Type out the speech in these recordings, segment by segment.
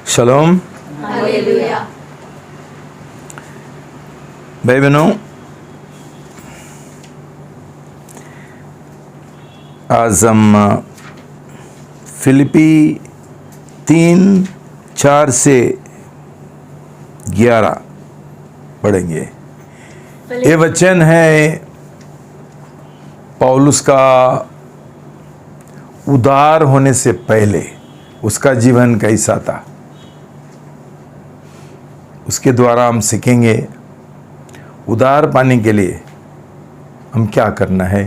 शलोम। Hallelujah. भाई बहनों, आज हम फिलिपी 3:4 से 11 पढ़ेंगे। ये वचन है पौलुस का उदार होने से पहले उसका जीवन कैसा था, उसके द्वारा हम सीखेंगे उदार पाने के लिए हम क्या करना है,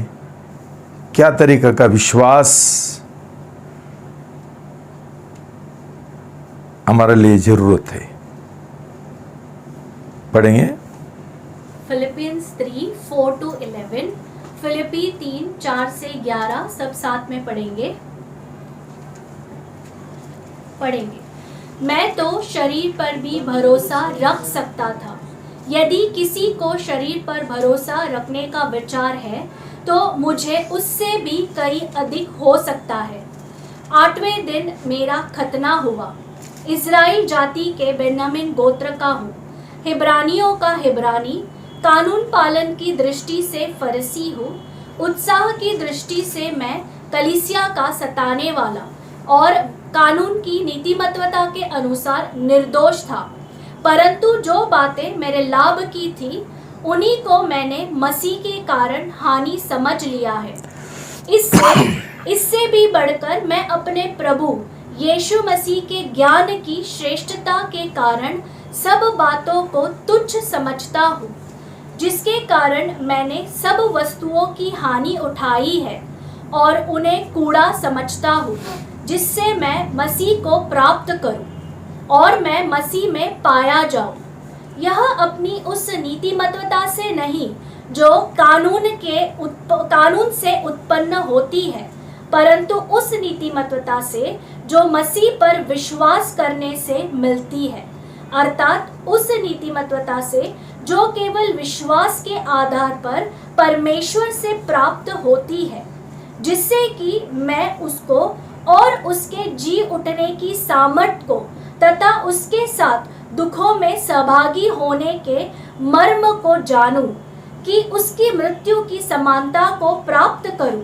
क्या तरीका का विश्वास हमारे लिए जरूरत है। पढ़ेंगे फिलिपियंस 3:4-11, फिलिपी 3:4 से 11 सब साथ में पढ़ेंगे। मैं तो शरीर पर भी भरोसा रख सकता था। यदि किसी को शरीर पर भरोसा रखने का विचार है तो मुझे उससे भी कई अधिक हो सकता है। 8वें दिन मेरा खतना हुआ। इज़राइल जाति के बेन्यामीन गोत्र का हूँ, हिब्रानियों का हिब्रानी, कानून पालन की दृष्टि से फरीसी हूँ, उत्साह की दृष्टि से मैं कलीसिया का सताने वाला और कानून की नीतिमत्वता के अनुसार निर्दोष था। परंतु जो बातें मेरे लाभ की थी उन्हीं को मैंने मसीह के कारण हानि समझ लिया है। इससे भी बढ़कर मैं अपने प्रभु यीशु मसीह के ज्ञान की श्रेष्ठता के कारण सब बातों को तुच्छ समझता हूँ, जिसके कारण मैंने सब वस्तुओं की हानि उठाई है और उन्हें कूड़ा समझता हूँ, जिससे मैं मसीह को प्राप्त करूँ और मैं मसीह में पाया जाऊँ। यह अपनी उस नीतिमत्वता से नहीं जो कानून से उत्पन्न होती है, परंतु उस नीतिमत्वता से जो मसीह पर विश्वास करने से मिलती है, अर्थात उस नीतिमत्वता से जो केवल विश्वास के आधार पर परमेश्वर से प्राप्त होती है, जिससे कि मैं उसको और उसके जी उठने की सामर्थ को तथा उसके साथ दुखों में सहभागी होने के मर्म को जानूं, कि उसकी मृत्यु की समानता को प्राप्त करूं,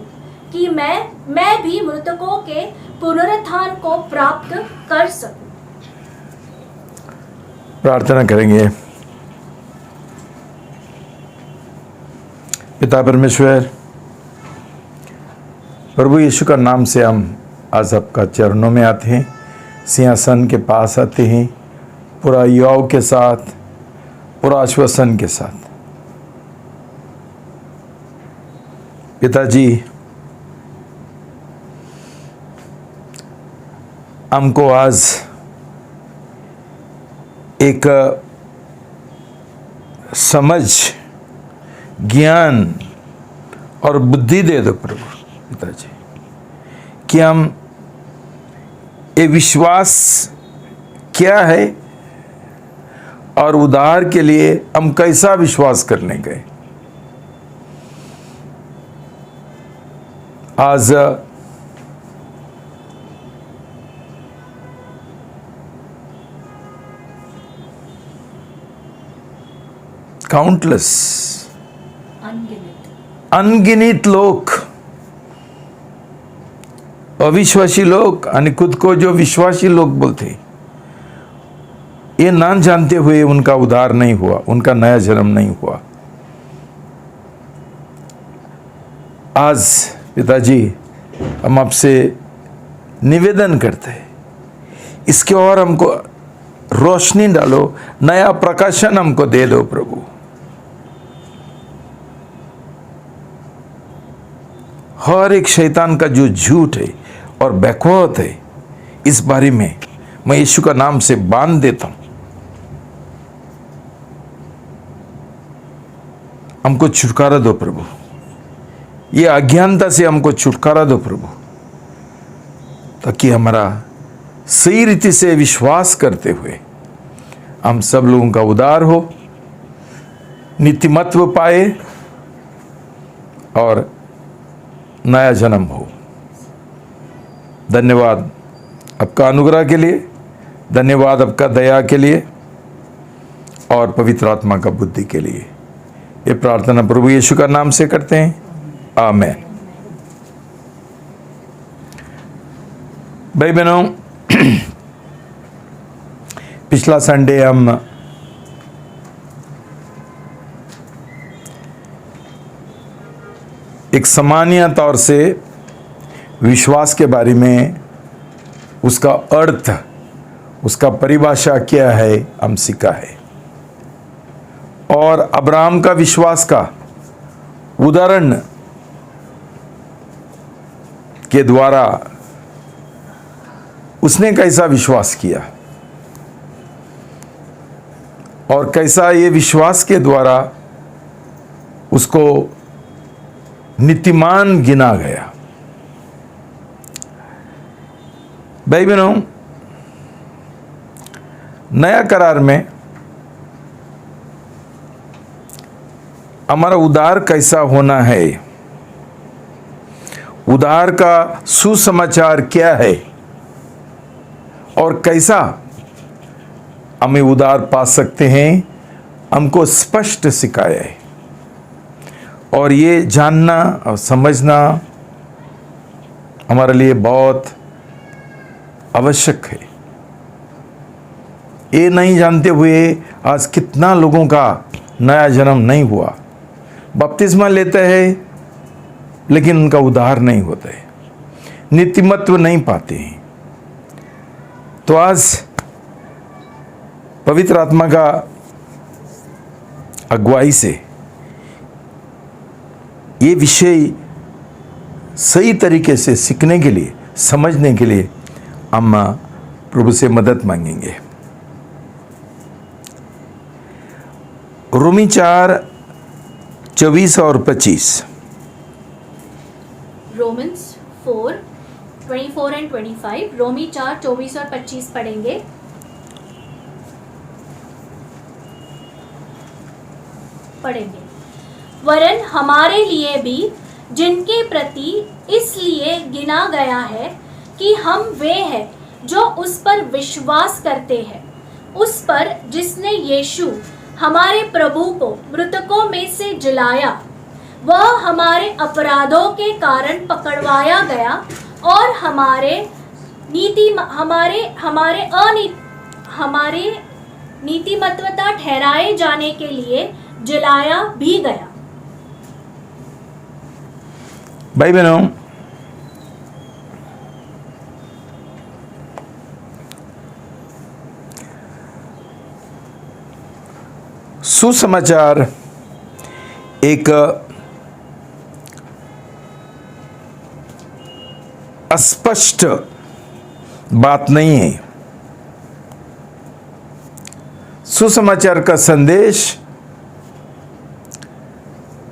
कि मैं भी मृतकों के पुनरुत्थान को प्राप्त कर सकूं। प्रार्थना करेंगे। पिता परमेश्वर, प्रभु यीशु का नाम से हम आज आपका चरणों में आते हैं, सिंहासन के पास आते हैं, पूरा योग के साथ, पूरा आश्वासन के साथ। पिताजी, हमको आज एक समझ, ज्ञान और बुद्धि दे दो प्रभु पिताजी, कि हम ये विश्वास क्या है और उद्धार के लिए हम कैसा विश्वास करने गए। आज काउंटलेस, अनगिनित लोग, अविश्वासी लोग आणि खुद को जो विश्वासी लोग बोलते, ये ना जानते हुए उनका उद्धार नहीं हुआ, उनका नया जन्म नहीं हुआ। आज पिताजी हम आपसे निवेदन करते हैं, इसके और हमको रोशनी डालो, नया प्रकाशन हमको दे दो प्रभु। हर एक शैतान का जो झूठ है और बकवास है, इस बारे में मैं यीशु का नाम से बांध देता हूं। हमको छुटकारा दो प्रभु, ये अज्ञानता से हमको छुटकारा दो प्रभु, ताकि हमारा सही रीति से विश्वास करते हुए हम सब लोगों का उद्धार हो, नीतिमत्व पाए और नया जन्म हो। धन्यवाद आपका अनुग्रह के लिए, धन्यवाद आपका दया के लिए और पवित्र आत्मा का बुद्धि के लिए। ये प्रार्थना प्रभु यीशु का नाम से करते हैं, आमीन। भाई बहनों, पिछला संडे हम एक सामान्य तौर से विश्वास के बारे में, उसका अर्थ, उसका परिभाषा क्या है, हम सीखा है। और अब्राहम का विश्वास का उदाहरण के द्वारा उसने कैसा विश्वास किया और कैसा ये विश्वास के द्वारा उसको नीतिमान गिना गया। भाई बहनों, नया करार में हमारा उद्धार कैसा होना है, उद्धार का सुसमाचार क्या है और कैसा हमें उद्धार पा सकते हैं, हमको स्पष्ट सिखाया है। और ये जानना और समझना हमारे लिए बहुत आवश्यक है। ये नहीं जानते हुए आज कितना लोगों का नया जन्म नहीं हुआ, बपतिस्मा लेते हैं लेकिन उनका उद्धार नहीं होता है, नीतिमत्व नहीं पाते हैं। तो आज पवित्र आत्मा का अगुवाई से ये विषय सही तरीके से सीखने के लिए, समझने के लिए हम प्रभु से मदद मांगेंगे। रोमी 4:24 और 25। Romans 4:24 and 25। रोमी 4:24 और 25 पढ़ेंगे। वरन हमारे लिए भी, जिनके प्रति इसलिए गिना गया है कि हम वे हैं जो उस पर विश्वास करते हैं, उस पर जिसने यीशु हमारे प्रभु को मृतकों में से जिलाया, वह हमारे अपराधों के कारण पकड़वाया गया और हमारे नीतिमत्वता ठहराए जाने के लिए जिलाया भी गया। भाई बहनों, सुसमाचार एक अस्पष्ट बात नहीं है। सुसमाचार का संदेश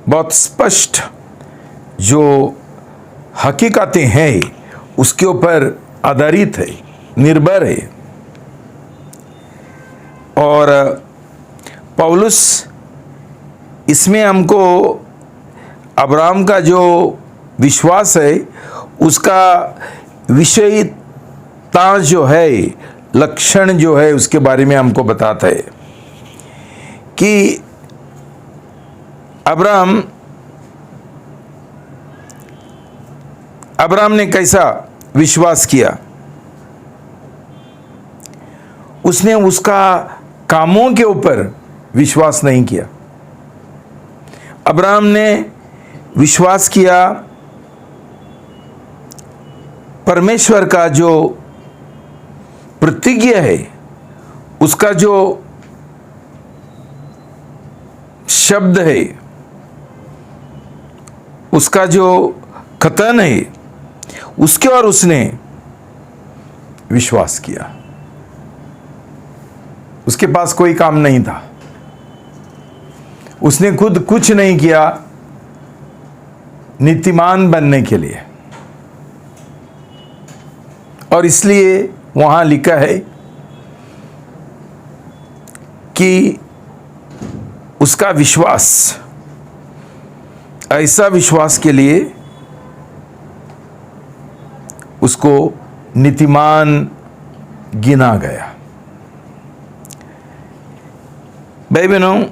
बहुत स्पष्ट, जो हकीकतें हैं उसके ऊपर आधारित है, निर्भर है। और पौलुस इसमें हमको अब्राहम का जो विश्वास है उसका विषयता जो है, लक्षण जो है, उसके बारे में हमको बताता है कि अब्राहम ने कैसा विश्वास किया। उसने उसका कामों के ऊपर विश्वास नहीं किया। अब्राहम ने विश्वास किया परमेश्वर का जो प्रतिज्ञा है, उसका जो शब्द है, उसका जो कथन है, उसके और उसने विश्वास किया। उसके पास कोई काम नहीं था, उसने खुद कुछ नहीं किया नीतिमान बनने के लिए। और इसलिए वहां लिखा है कि उसका विश्वास, ऐसा विश्वास के लिए उसको नीतिमान गिना गया। भाई बहनों,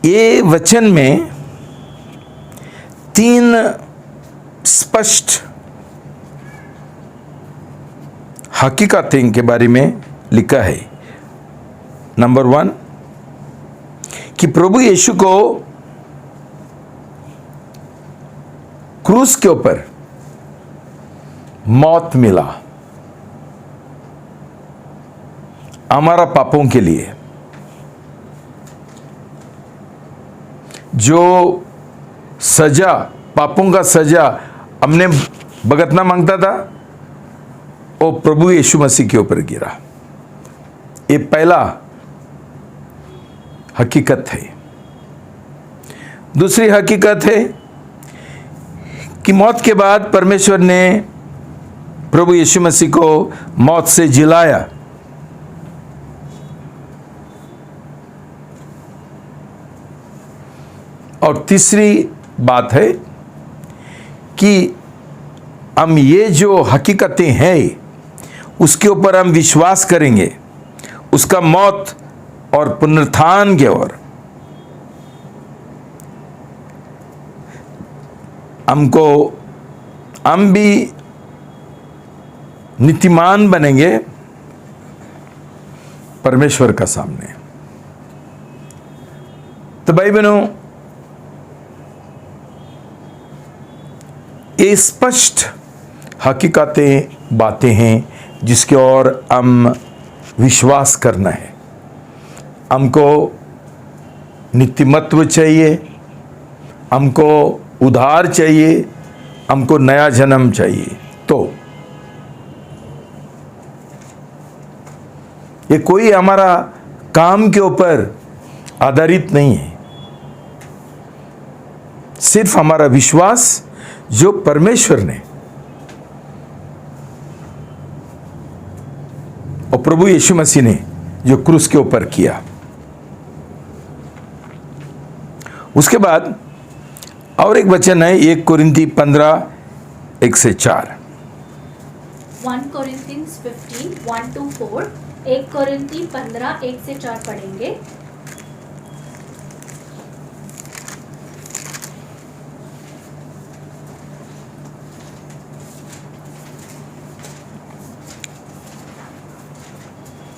ये वचन में 3 स्पष्ट हकीकतें के बारे में लिखा है। नंबर 1 कि प्रभु यीशु को क्रूस के ऊपर मौत मिला हमारा पापों के लिए। जो सजा, पापों का सजा हमने भुगतना मांगता था, वो प्रभु यीशु मसीह के ऊपर गिरा। ये पहला हकीकत है। दूसरी हकीकत है कि मौत के बाद परमेश्वर ने प्रभु यीशु मसीह को मौत से जिलाया। और तीसरी बात है कि हम ये जो हकीकतें हैं उसके ऊपर हम विश्वास करेंगे, उसका मौत और पुनरुत्थान के ओर हम भी नीतिमान बनेंगे परमेश्वर का सामने। तो भाई बहनों, ये स्पष्ट हकीकतें बातें हैं जिसके ओर हम विश्वास करना है। हमको नित्यमत्व चाहिए, हमको उद्धार चाहिए, हमको नया जन्म चाहिए। तो ये कोई हमारा काम के ऊपर आधारित नहीं है, सिर्फ हमारा विश्वास जो परमेश्वर ने और प्रभु यीशु मसीह ने जो क्रूस के ऊपर किया। उसके बाद और एक वचन है 1 कोरिन्थी 15:1-4। 1 Corinthians 15, 1-4, 1 कोरिन्थी 15:1-4 पढ़ेंगे।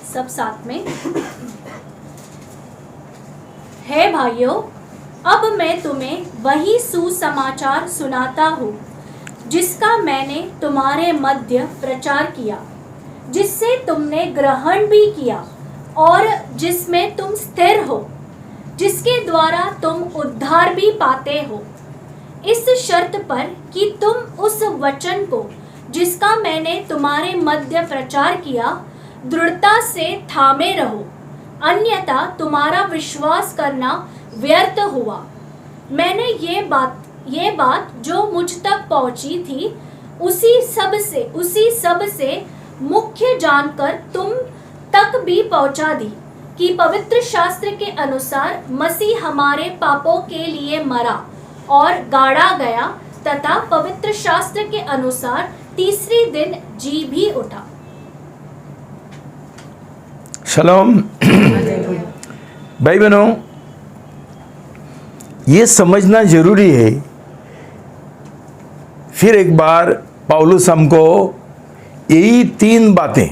सब साथ में। हे भाइयों, अब मैं तुम्हें वही सुसमाचार सुनाता हूँ जिसका मैंने तुम्हारे मध्य प्रचार किया, जिससे तुमने ग्रहण भी किया और जिसमें तुम स्थिर हो, जिसके द्वारा तुम उद्धार भी पाते हो, इस शर्त पर कि तुम उस वचन को जिसका मैंने तुम्हारे मध्य प्रचार किया दृढ़ता से थामे रहो, अन्यथा तुम्हारा विश्वास करना व्यर्थ हुआ। मैंने ये बात जो मुझ तक पहुंची थी उसी सब से मुख्य जानकर तुम तक भी पहुंचा दी कि पवित्र शास्त्र के अनुसार मसीह हमारे पापों के लिए मरा और गाड़ा गया तथा पवित्र शास्त्र के अनुसार तीसरे दिन जी भी उठा। शलोम। भाई बहनों, ये समझना जरूरी है। फिर एक बार पौलुस हमको यही 3 बातें,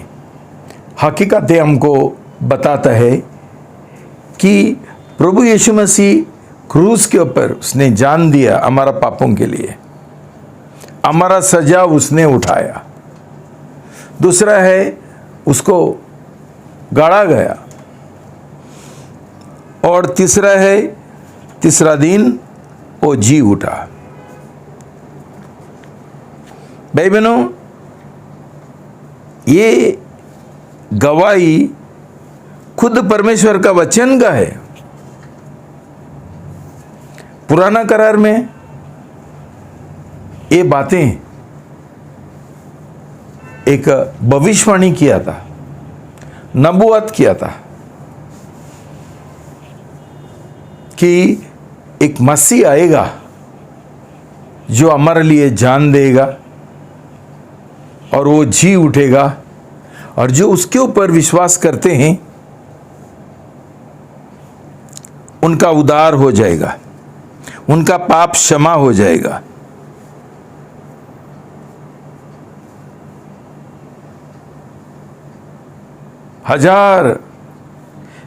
हकीकतें हमको बताता है कि प्रभु यीशु मसीह क्रूस के ऊपर उसने जान दिया हमारा पापों के लिए, हमारा सजा उसने उठाया। दूसरा है उसको गाड़ा गया, और तीसरा है तीसरा दिन वो जी उठा। भाई बहनों, ये गवाही खुद परमेश्वर का वचन का है। पुराना करार में ये बातें एक भविष्यवाणी किया था, नबूवत किया था कि एक मसीह आएगा जो हमारे लिए जान देगा और वो जी उठेगा, और जो उसके ऊपर विश्वास करते हैं उनका उद्धार हो जाएगा, उनका पाप क्षमा हो जाएगा। हजार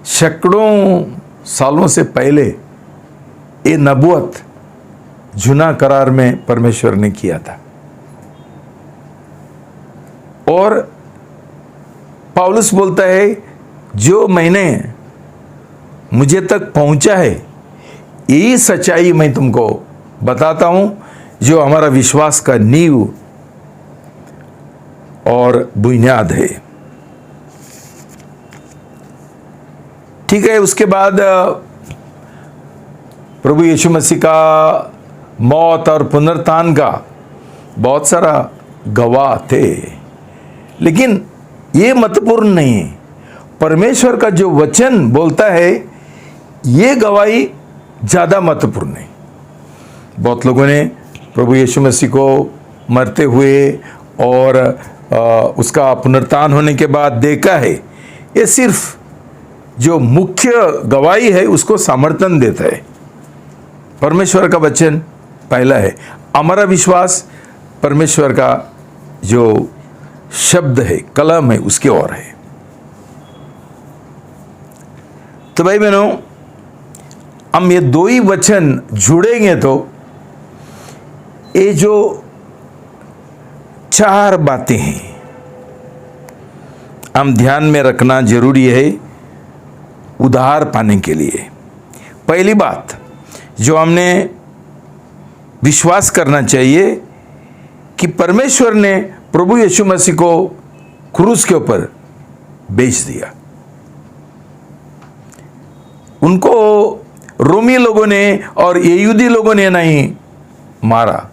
सैकड़ों सालों से पहले ये नबूवत जुना करार में परमेश्वर ने किया था, और पौलुस बोलता है जो मैंने मुझे तक पहुंचा है यही सच्चाई मैं तुमको बताता हूं, जो हमारा विश्वास का नींव और बुनियाद है। ठीक है, उसके बाद प्रभु यीशु मसीह का मौत और पुनरुत्थान का बहुत सारा गवाह थे, लेकिन ये महत्वपूर्ण नहीं है। परमेश्वर का जो वचन बोलता है ये गवाही ज़्यादा महत्वपूर्ण है। बहुत लोगों ने प्रभु यीशु मसीह को मरते हुए और उसका पुनरुत्थान होने के बाद देखा है, ये सिर्फ जो मुख्य गवाही है उसको समर्थन देता है। परमेश्वर का वचन पहला है, हमारा विश्वास परमेश्वर का जो शब्द है, कलम है, उसके ओर है। तो भाई बहनों, हम ये दो ही वचन जुड़ेंगे तो ये जो चार बातें हैं हम ध्यान में रखना जरूरी है उद्धार पाने के लिए। पहली बात जो हमने विश्वास करना चाहिए कि परमेश्वर ने प्रभु यीशु मसीह को क्रूस के ऊपर बेच दिया। उनको रोमी लोगों ने और यहूदी लोगों ने नहीं मारा,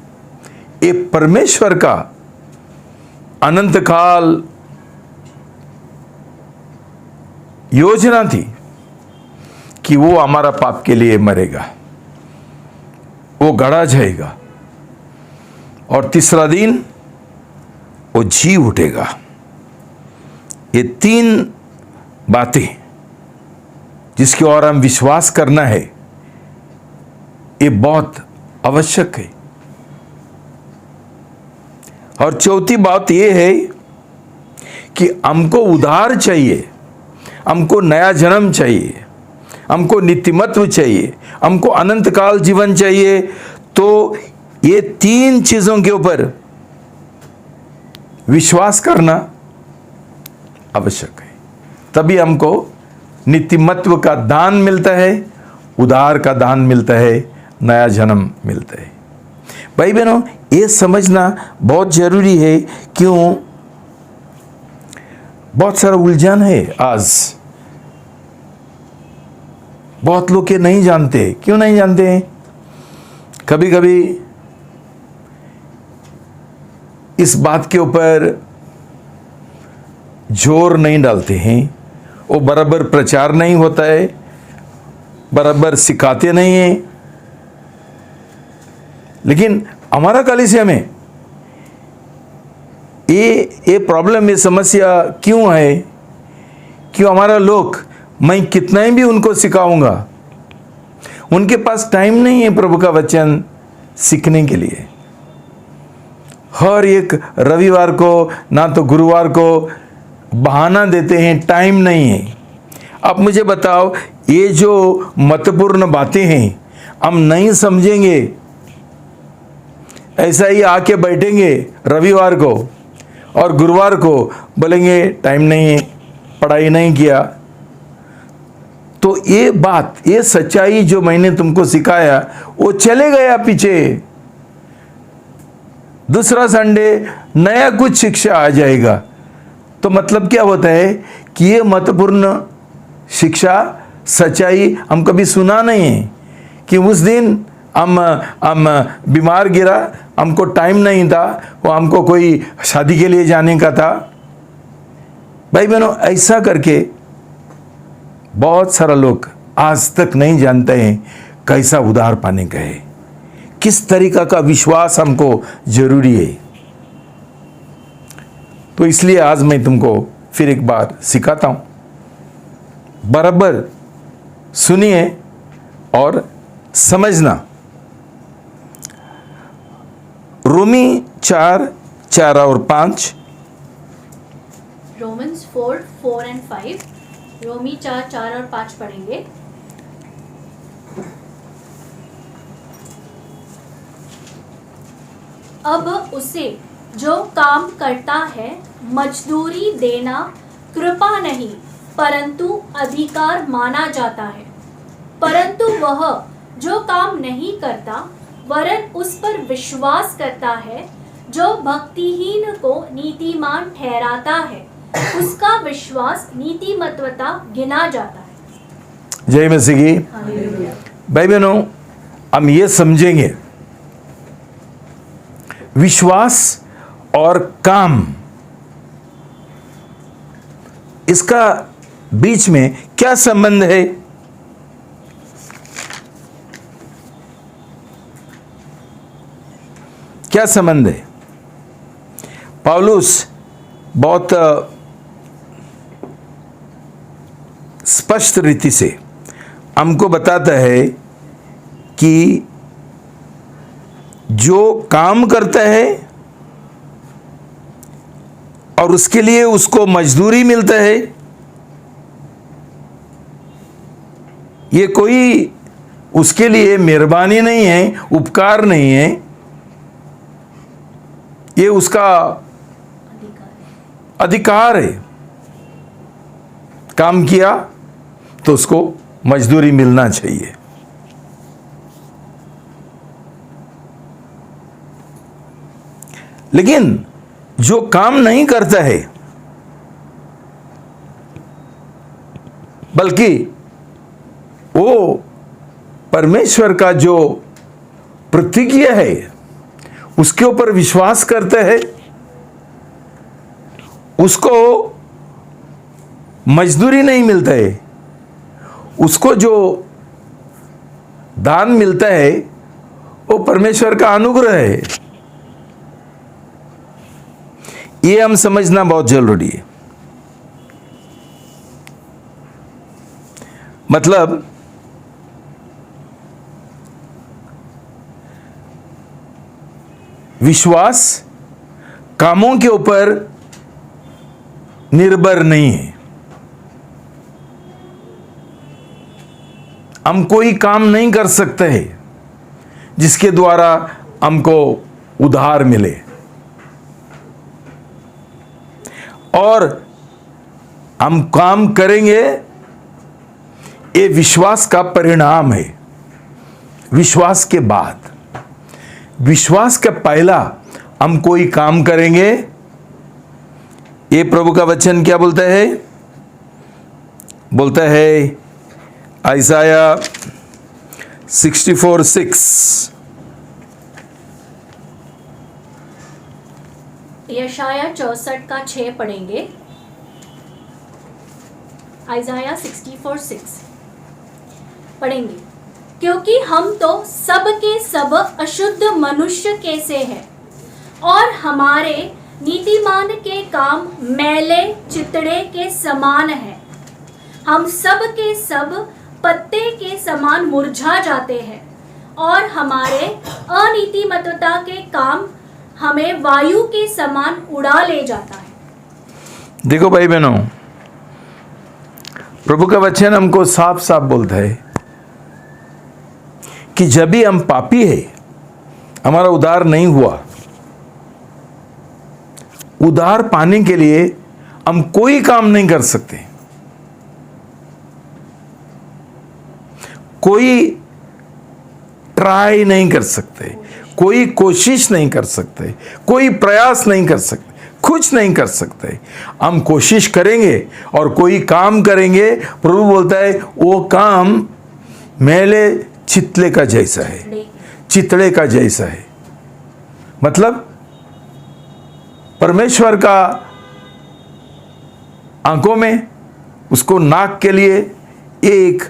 ये परमेश्वर का अनंत काल योजना थी कि वो हमारा पाप के लिए मरेगा, वो गड़ा जाएगा और तीसरा दिन वो जी उठेगा। ये तीन बातें जिसकी ओर हम विश्वास करना है, ये बहुत आवश्यक है। और चौथी बात ये है कि हमको उद्धार चाहिए, हमको नया जन्म चाहिए, हमको नित्यमत्व चाहिए, हमको अनंत काल जीवन चाहिए। तो ये तीन चीजों के ऊपर विश्वास करना आवश्यक है, तभी हमको नित्यमत्व का दान मिलता है, उद्धार का दान मिलता है, नया जन्म मिलता है। भाई बहनों, ये समझना बहुत जरूरी है। क्यों? बहुत सारा उलझन है आज, बहुत लोग ये नहीं जानते। क्यों नहीं जानते हैं? कभी कभी इस बात के ऊपर जोर नहीं डालते हैं, वो बराबर प्रचार नहीं होता है, बराबर सिखाते नहीं हैं। लेकिन हमारा कलीसिया में ये प्रॉब्लम, ये समस्या क्यों है? क्यों हमारा लोग, मैं कितना ही भी उनको सिखाऊंगा, उनके पास टाइम नहीं है प्रभु का वचन सीखने के लिए। हर एक रविवार को ना तो गुरुवार को बहाना देते हैं, टाइम नहीं है। अब मुझे बताओ, ये जो महत्वपूर्ण बातें हैं हम नहीं समझेंगे, ऐसा ही आके बैठेंगे रविवार को और गुरुवार को बोलेंगे टाइम नहीं है, पढ़ाई नहीं किया। तो ये बात, ये सच्चाई जो मैंने तुमको सिखाया वो चले गया पीछे। दूसरा संडे नया कुछ शिक्षा आ जाएगा। तो मतलब क्या होता है कि ये महत्वपूर्ण शिक्षा, सच्चाई हम कभी सुना नहीं है कि उस दिन हम बीमार गिरा, हमको टाइम नहीं था, वो हमको कोई शादी के लिए जाने का था। भाई बहनों, ऐसा करके बहुत सारा लोग आज तक नहीं जानते हैं कैसा उद्धार पाने का है, किस तरीका का विश्वास हमको जरूरी है। तो इसलिए आज मैं तुमको फिर एक बार सिखाता हूं, बराबर सुनिए और समझना। रोमी 4:4 और 5। Romans 4:4 and 5। रोमी 4:4 और 5 पढ़ेंगे। अब उसे जो काम करता है मजदूरी देना कृपा नहीं परंतु अधिकार माना जाता है, परंतु वह जो काम नहीं करता वरन उस पर विश्वास करता है जो भक्तिहीन को नीतिमान ठहराता है, उसका विश्वास नीतिमत्वता गिना जाता है। जय मसीह की। हालेलुया। भाई बहनों, हम ये समझेंगे विश्वास और काम, इसका बीच में क्या संबंध है? क्या संबंध है? पौलुस बहुत स्पष्ट रीति से हमको बताता है कि जो काम करता है और उसके लिए उसको मजदूरी मिलता है, ये कोई उसके लिए मेहरबानी नहीं है, उपकार नहीं है, ये उसका अधिकार है। काम किया तो उसको मजदूरी मिलना चाहिए। लेकिन जो काम नहीं करता है बल्कि वो परमेश्वर का जो प्रतिज्ञा है उसके ऊपर विश्वास करता है, उसको मजदूरी नहीं मिलता है, उसको जो दान मिलता है वो परमेश्वर का अनुग्रह है। ये हम समझना बहुत जरूरी है। मतलब विश्वास कामों के ऊपर निर्भर नहीं है। हम कोई काम नहीं कर सकते हैं जिसके द्वारा हमको उधार मिले, और हम काम करेंगे ये विश्वास का परिणाम है। विश्वास के बाद, विश्वास का पहला हम कोई काम करेंगे। ये प्रभु का वचन क्या बोलता है? बोलता है आइसाया 64:6। यशाया 64 का 6 पढ़ेंगे। आइजाया 64:6 पढ़ेंगे। क्योंकि हम तो सब के सब अशुद्ध मनुष्य के से हैं और हमारे नीतिमान के काम मैले चितड़े के समान है। हम सब के सब पत्ते के समान मुरझा जाते हैं और हमारे अनीतिमत्वता के काम हमें वायु के समान उड़ा ले जाता है। देखो भाई बहनों, प्रभु का वचन हमको साफ साफ बोलता है कि जब भी हम पापी है, हमारा उद्धार नहीं हुआ, उद्धार पाने के लिए हम कोई काम नहीं कर सकते, कोई ट्राई नहीं कर सकते, कोई कोशिश नहीं कर सकते, कोई प्रयास नहीं कर सकते, कुछ नहीं कर सकते। हम कोशिश करेंगे और कोई काम करेंगे, प्रभु बोलता है वो काम मैले चितले का जैसा है, चितड़े का जैसा है। मतलब परमेश्वर का आंखों में उसको नाक के लिए एक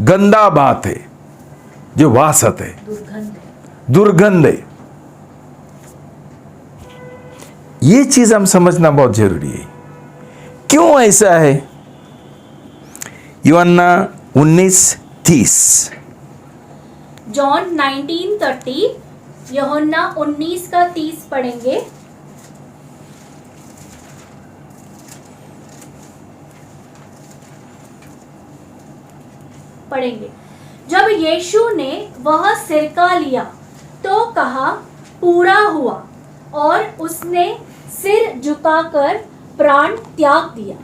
गंदा बात है, जो वासत है, दुर्गंध है। ये चीज हम समझना बहुत जरूरी है। क्यों ऐसा है? यूहन्ना 19:30 जॉन 19:30, यूहन्ना 19:30 पढ़ेंगे। जब यीशु ने वह सिरका लिया तो कहा, पूरा हुआ, और उसने सिर झुकाकर प्राण त्याग दिया।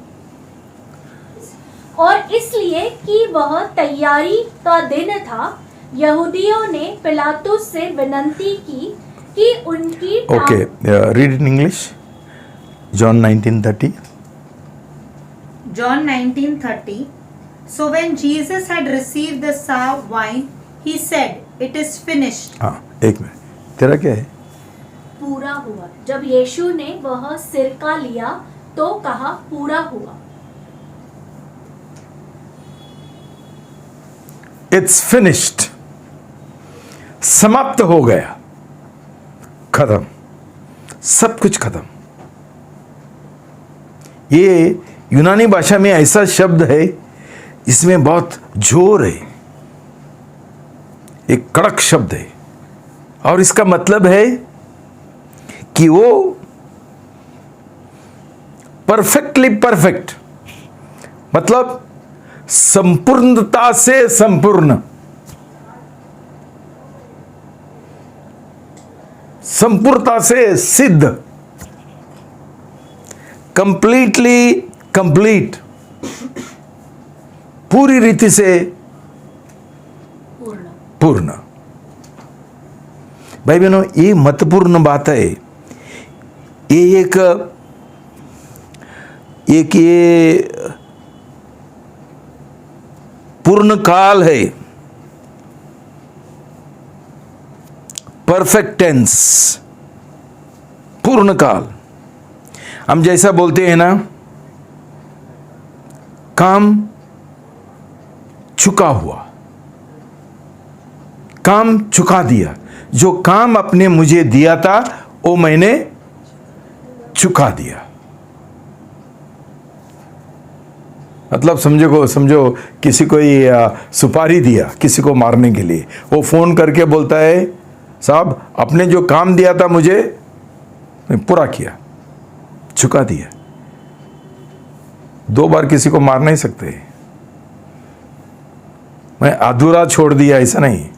और इसलिए कि वह तैयारी का दिन था, यहूदियों ने पिलातुस से विनती की कि उनकी okay, read in English. John 19:30। John 19:30. So when Jesus had received the sour wine, he said, "It is finished." हाँ, एक मिनट, तेरा क्या है? पूरा हुआ। जब यीशु ने वह सिरका लिया तो कहा, पूरा हुआ। इट्स फिनिश्ड, समाप्त हो गया, खत्म, सब कुछ खत्म। ये यूनानी भाषा में ऐसा शब्द है इसमें बहुत जोर है, एक कड़क शब्द है, और इसका मतलब है कि वो परफेक्टली परफेक्ट, मतलब संपूर्णता से संपूर्ण, संपूर्णता से सिद्ध, कंप्लीटली कंप्लीट, पूरी रीति से पूर्ण। भाई बहनों, ये महत्वपूर्ण बात है। ये एक ये पूर्ण काल है, परफेक्ट टेंस, पूर्ण काल। हम जैसा बोलते हैं ना, काम चुका हुआ, काम चुका दिया, जो काम आपने मुझे दिया था वो मैंने चुका दिया। मतलब समझो किसी को सुपारी दिया किसी को मारने के लिए, वो फोन करके बोलता है, साहब आपने जो काम दिया था मुझे, मैं पूरा किया, चुका दिया। 2 बार किसी को मार नहीं सकते, मैं अधूरा छोड़ दिया ऐसा नहीं,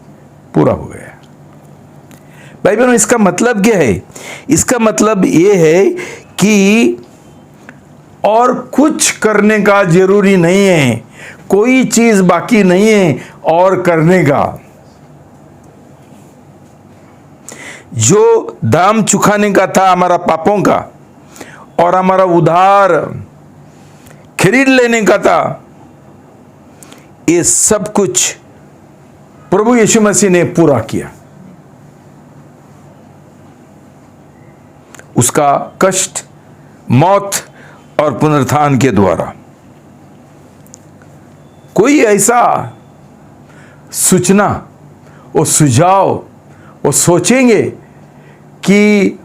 पूरा हो गया। भाई बहनों, इसका मतलब क्या है? इसका मतलब ये है कि और कुछ करने का जरूरी नहीं है, कोई चीज बाकी नहीं है और करने का। जो दाम चुकाने का था हमारा पापों का और हमारा उधार खरीद लेने का था, ये सब कुछ प्रभु यीशु मसीह ने पूरा किया। उसका कष्ट, मौत और पुनरुत्थान के द्वारा। कोई ऐसा सूचना और सुझाव और सोचेंगे कि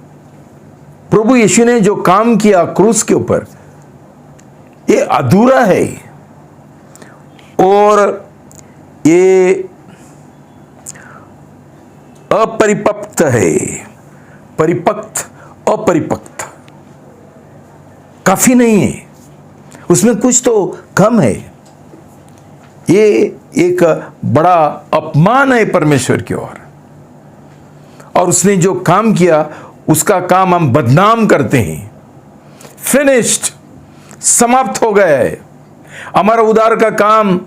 प्रभु यीशु ने जो काम किया क्रूस के ऊपर, ये अधूरा है और ये अपरिपक्व है, परिपक्व, अपरिपक्व, काफी नहीं है, उसमें कुछ तो कम है। ये एक बड़ा अपमान है परमेश्वर की ओर, और उसने जो काम किया उसका काम हम बदनाम करते हैं। फिनिश्ड, समाप्त हो गया है। हमारा उद्धार का काम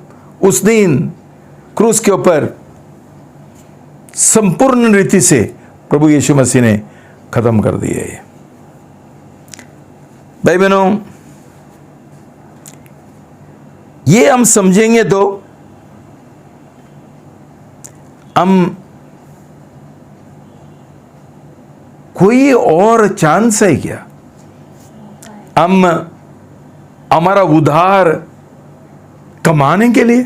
उस दिन क्रूस के ऊपर संपूर्ण रीति से प्रभु यीशु मसीह ने खत्म कर दिया है। भाई बहनों, ये हम समझेंगे तो हम कोई और चांस है क्या? हम हमारा उद्धार कमाने के लिए?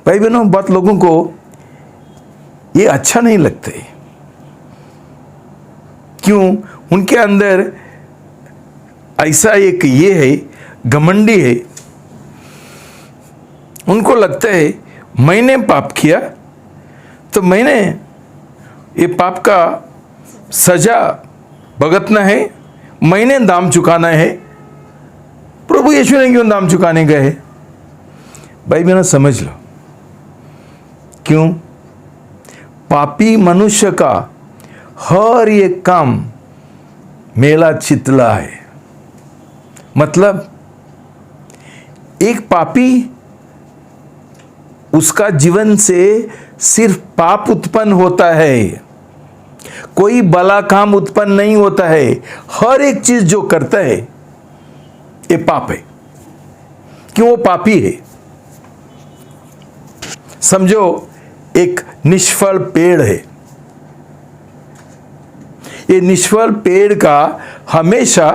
भाई बहनों, बहुत लोगों को ये अच्छा नहीं लगता है। क्यों? उनके अंदर ऐसा एक ये है, घमंडी है, उनको लगता है मैंने पाप किया तो मैंने ये पाप का सजा भुगतना है, मैंने दाम चुकाना है। प्रभु यीशु ने क्यों दाम चुकाने गए? भाई बहनों समझ लो, क्यों? पापी मनुष्य का हर एक काम मेला चितला है। मतलब एक पापी, उसका जीवन से सिर्फ पाप उत्पन्न होता है, कोई भला काम उत्पन्न नहीं होता है। हर एक चीज जो करता है ये पाप है, क्यों? वो पापी है। समझो एक निष्फल पेड़ है, ये निष्फल पेड़ का हमेशा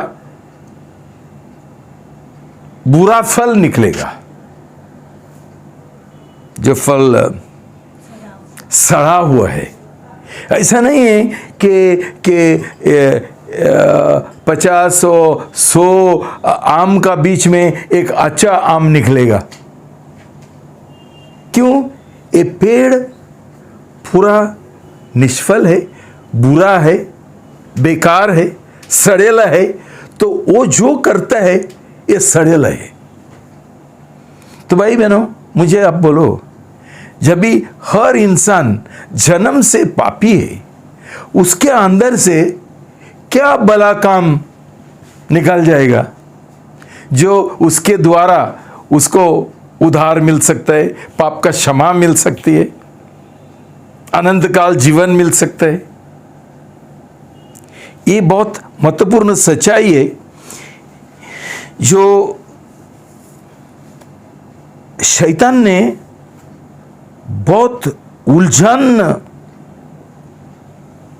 बुरा फल निकलेगा। जो फल सड़ा हुआ है, ऐसा नहीं है कि 50 और 100 आम का बीच में एक अच्छा आम निकलेगा। क्यों? ये पेड़ पूरा निष्फल है, बुरा है, बेकार है, सड़ेला है। तो वो जो करता है ये सड़ेला है। तो भाई बहनों, मुझे आप बोलो, जब भी हर इंसान जन्म से पापी है, उसके अंदर से क्या भला काम निकल जाएगा जो उसके द्वारा उसको उद्धार मिल सकता है, पाप का क्षमा मिल सकती है, अनंत काल जीवन मिल सकता है। ये बहुत महत्वपूर्ण सच्चाई है जो शैतान ने बहुत उलझन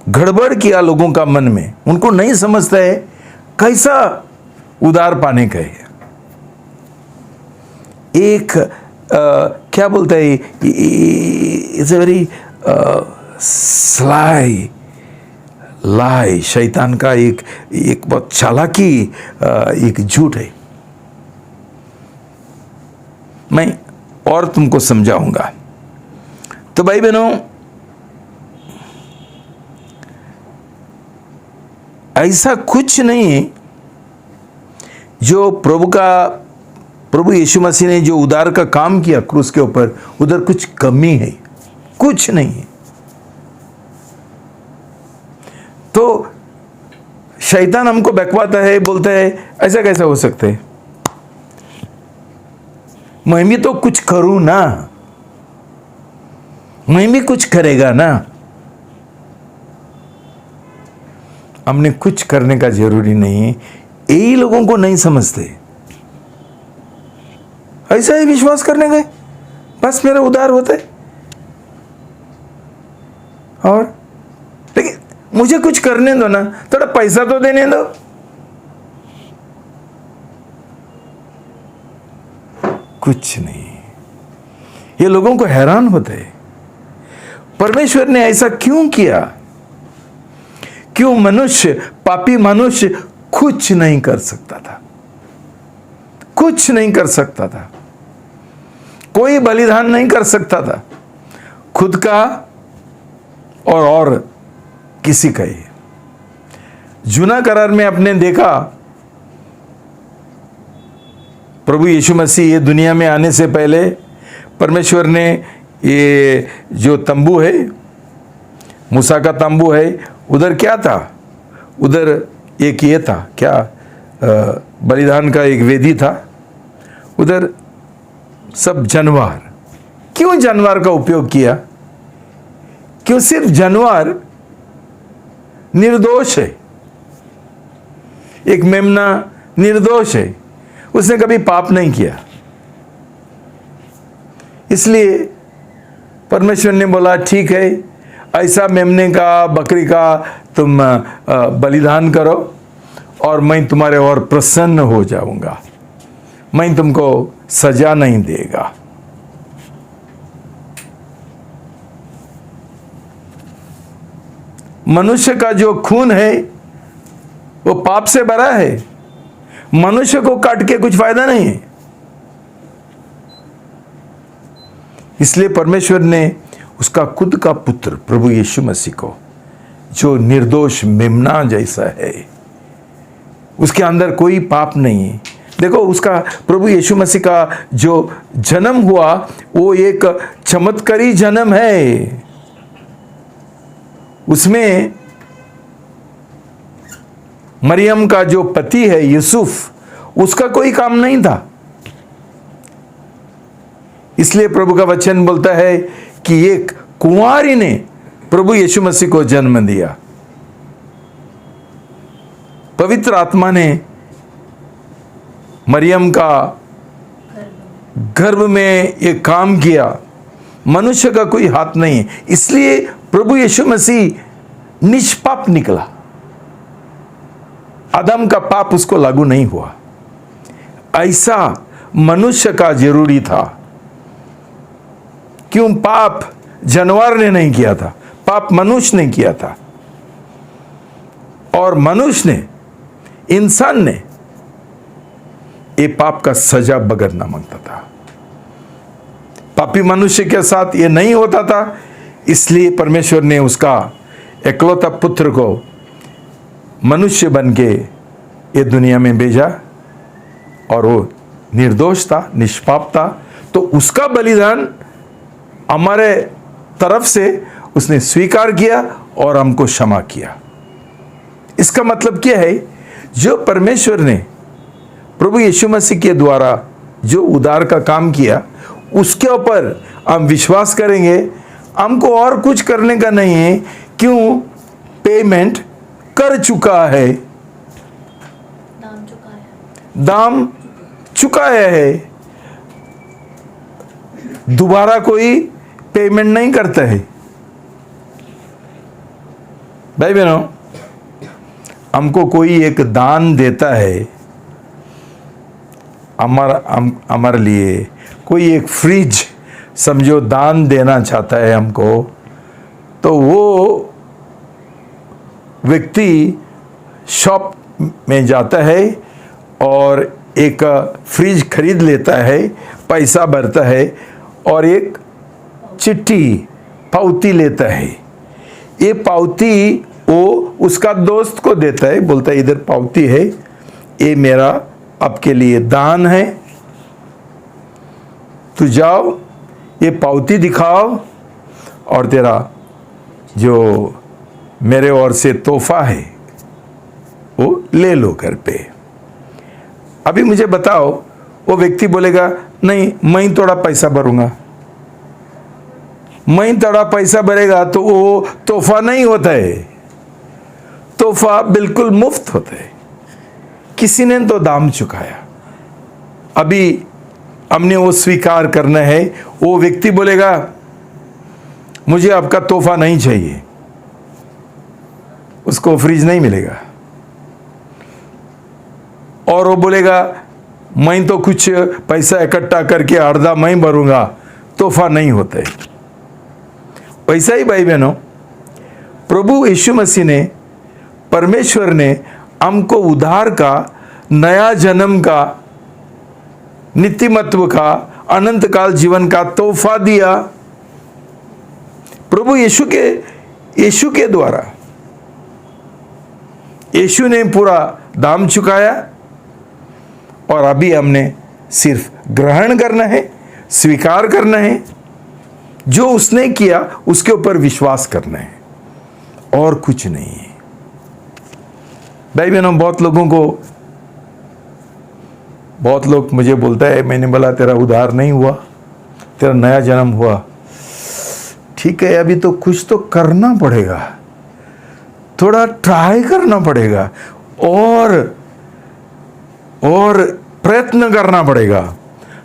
गड़बड़ किया लोगों का मन में। उनको नहीं समझता है कैसा उद्धार पाने का है। एक क्या बोलता है, इट्स ए वेरी स्लाई लाई, शैतान का एक बहुत चालाकी, एक झूठ है। मैं और तुमको समझाऊंगा। तो भाई बहनों, ऐसा कुछ नहीं है जो प्रभु यीशु मसीह ने जो उद्धार का काम किया क्रूस के ऊपर, उधर कुछ कमी है, कुछ नहीं है। तो शैतान हमको बहकाता है, बोलता है ऐसा कैसा हो सकता है, मैं भी तो कुछ करूं ना, मैं भी कुछ करेगा ना। हमने कुछ करने का जरूरी नहीं है। यही लोगों को नहीं समझते। ऐसा ही विश्वास करने गए, बस मेरा उद्धार होता है। और लेकिन मुझे कुछ करने दो ना, थोड़ा पैसा तो देने दो। कुछ नहीं। ये लोगों को हैरान होते हैं, परमेश्वर ने ऐसा क्यों किया? क्यों मनुष्य, पापी मनुष्य कुछ नहीं कर सकता था, कुछ नहीं कर सकता था, कोई बलिदान नहीं कर सकता था खुद का और किसी का ही। जूना करार में आपने देखा, प्रभु यीशु मसीह ये दुनिया में आने से पहले परमेश्वर ने ये जो तंबू है, मूसा का तंबू है, उधर क्या था? उधर एक ये था, क्या बलिदान का एक वेदी था। उधर सब जानवर। क्यों जानवर का उपयोग किया? क्यों सिर्फ जानवर निर्दोष है? एक मेमना निर्दोष है, उसने कभी पाप नहीं किया। इसलिए परमेश्वर ने बोला ठीक है, ऐसा मेमने का, बकरी का तुम बलिदान करो और मैं तुम्हारे और प्रसन्न हो जाऊंगा, मैं तुमको सजा नहीं देगा। मनुष्य का जो खून है वो पाप से भरा है। मनुष्य को काट के कुछ फायदा नहीं है। इसलिए परमेश्वर ने उसका खुद का पुत्र प्रभु यीशु मसीह को, जो निर्दोष मेमना जैसा है, उसके अंदर कोई पाप नहीं है। देखो, उसका प्रभु यीशु मसीह का जो जन्म हुआ वो एक चमत्कारी जन्म है। उसमें मरियम का जो पति है यूसुफ, उसका कोई काम नहीं था। इसलिए प्रभु का वचन बोलता है कि एक कुंवारी ने प्रभु यीशु मसीह को जन्म दिया। पवित्र आत्मा ने मरियम का गर्भ में एक काम किया, मनुष्य का कोई हाथ नहीं है। इसलिए प्रभु यीशु मसीह निष्पाप निकला। आदम का पाप उसको लागू नहीं हुआ। ऐसा मनुष्य का जरूरी था। क्यों? पाप जानवर ने नहीं किया था, पाप मनुष्य ने किया था। और मनुष्य ने, इंसान ने ये पाप का सजा भुगतना मांगता था। पापी मनुष्य के साथ ये नहीं होता था। इसलिए परमेश्वर ने उसका एकलौता पुत्र को मनुष्य बन के ये दुनिया में भेजा, और वो निर्दोष था, निष्पाप था। तो उसका बलिदान हमारे तरफ से उसने स्वीकार किया और हमको क्षमा किया। इसका मतलब क्या है? जो परमेश्वर ने प्रभु यीशु मसीह के द्वारा जो उद्धार का काम किया, उसके ऊपर हम विश्वास करेंगे। हमको और कुछ करने का नहीं है। क्यों? पेमेंट कर चुका है, दाम चुकाया है। दोबारा कोई पेमेंट नहीं करता है। भाई बहनों, हमको कोई एक दान देता है, हमारे लिए कोई एक फ्रिज समझो दान देना चाहता है हमको, तो वो व्यक्ति शॉप में जाता है और एक फ्रिज खरीद लेता है, पैसा भरता है और एक चिट्ठी पावती लेता है। ये पावती वो उसका दोस्त को देता है, बोलता है इधर पावती है, ये मेरा आपके लिए दान है, तू जाओ ये पावती दिखाओ और तेरा जो मेरे ओर से तोहफा है वो ले लो घर पे। अभी मुझे बताओ, वो व्यक्ति बोलेगा नहीं मैं थोड़ा पैसा भरूंगा। मैं थोड़ा पैसा भरेगा तो वो तोहफा नहीं होता है, तोहफा बिल्कुल मुफ्त होता है। किसी ने तो दाम चुकाया। अभी हमने वो स्वीकार करना है। वो व्यक्ति बोलेगा मुझे आपका तोहफा नहीं चाहिए, उसको फ्रिज नहीं मिलेगा। और वो बोलेगा मैं तो कुछ पैसा इकट्ठा करके अर्धा मैं भरूंगा, तोहफा नहीं होता है। वैसा ही भाई बहनों, प्रभु यीशु मसीह ने, परमेश्वर ने हमको उद्धार का, नया जन्म का, नित्यमत्व का, अनंत काल जीवन का तोहफा दिया। प्रभु यीशु के द्वारा यीशु ने पूरा दाम चुकाया और अभी हमने सिर्फ ग्रहण करना है, स्वीकार करना है। जो उसने किया उसके ऊपर विश्वास करना है और कुछ नहीं है। भाई बहनों, बहुत लोग मुझे बोलता है, मैंने बोला तेरा उद्धार नहीं हुआ, तेरा नया जन्म हुआ। ठीक है, अभी तो कुछ तो करना पड़ेगा, थोड़ा ट्राई करना पड़ेगा और प्रयत्न करना पड़ेगा,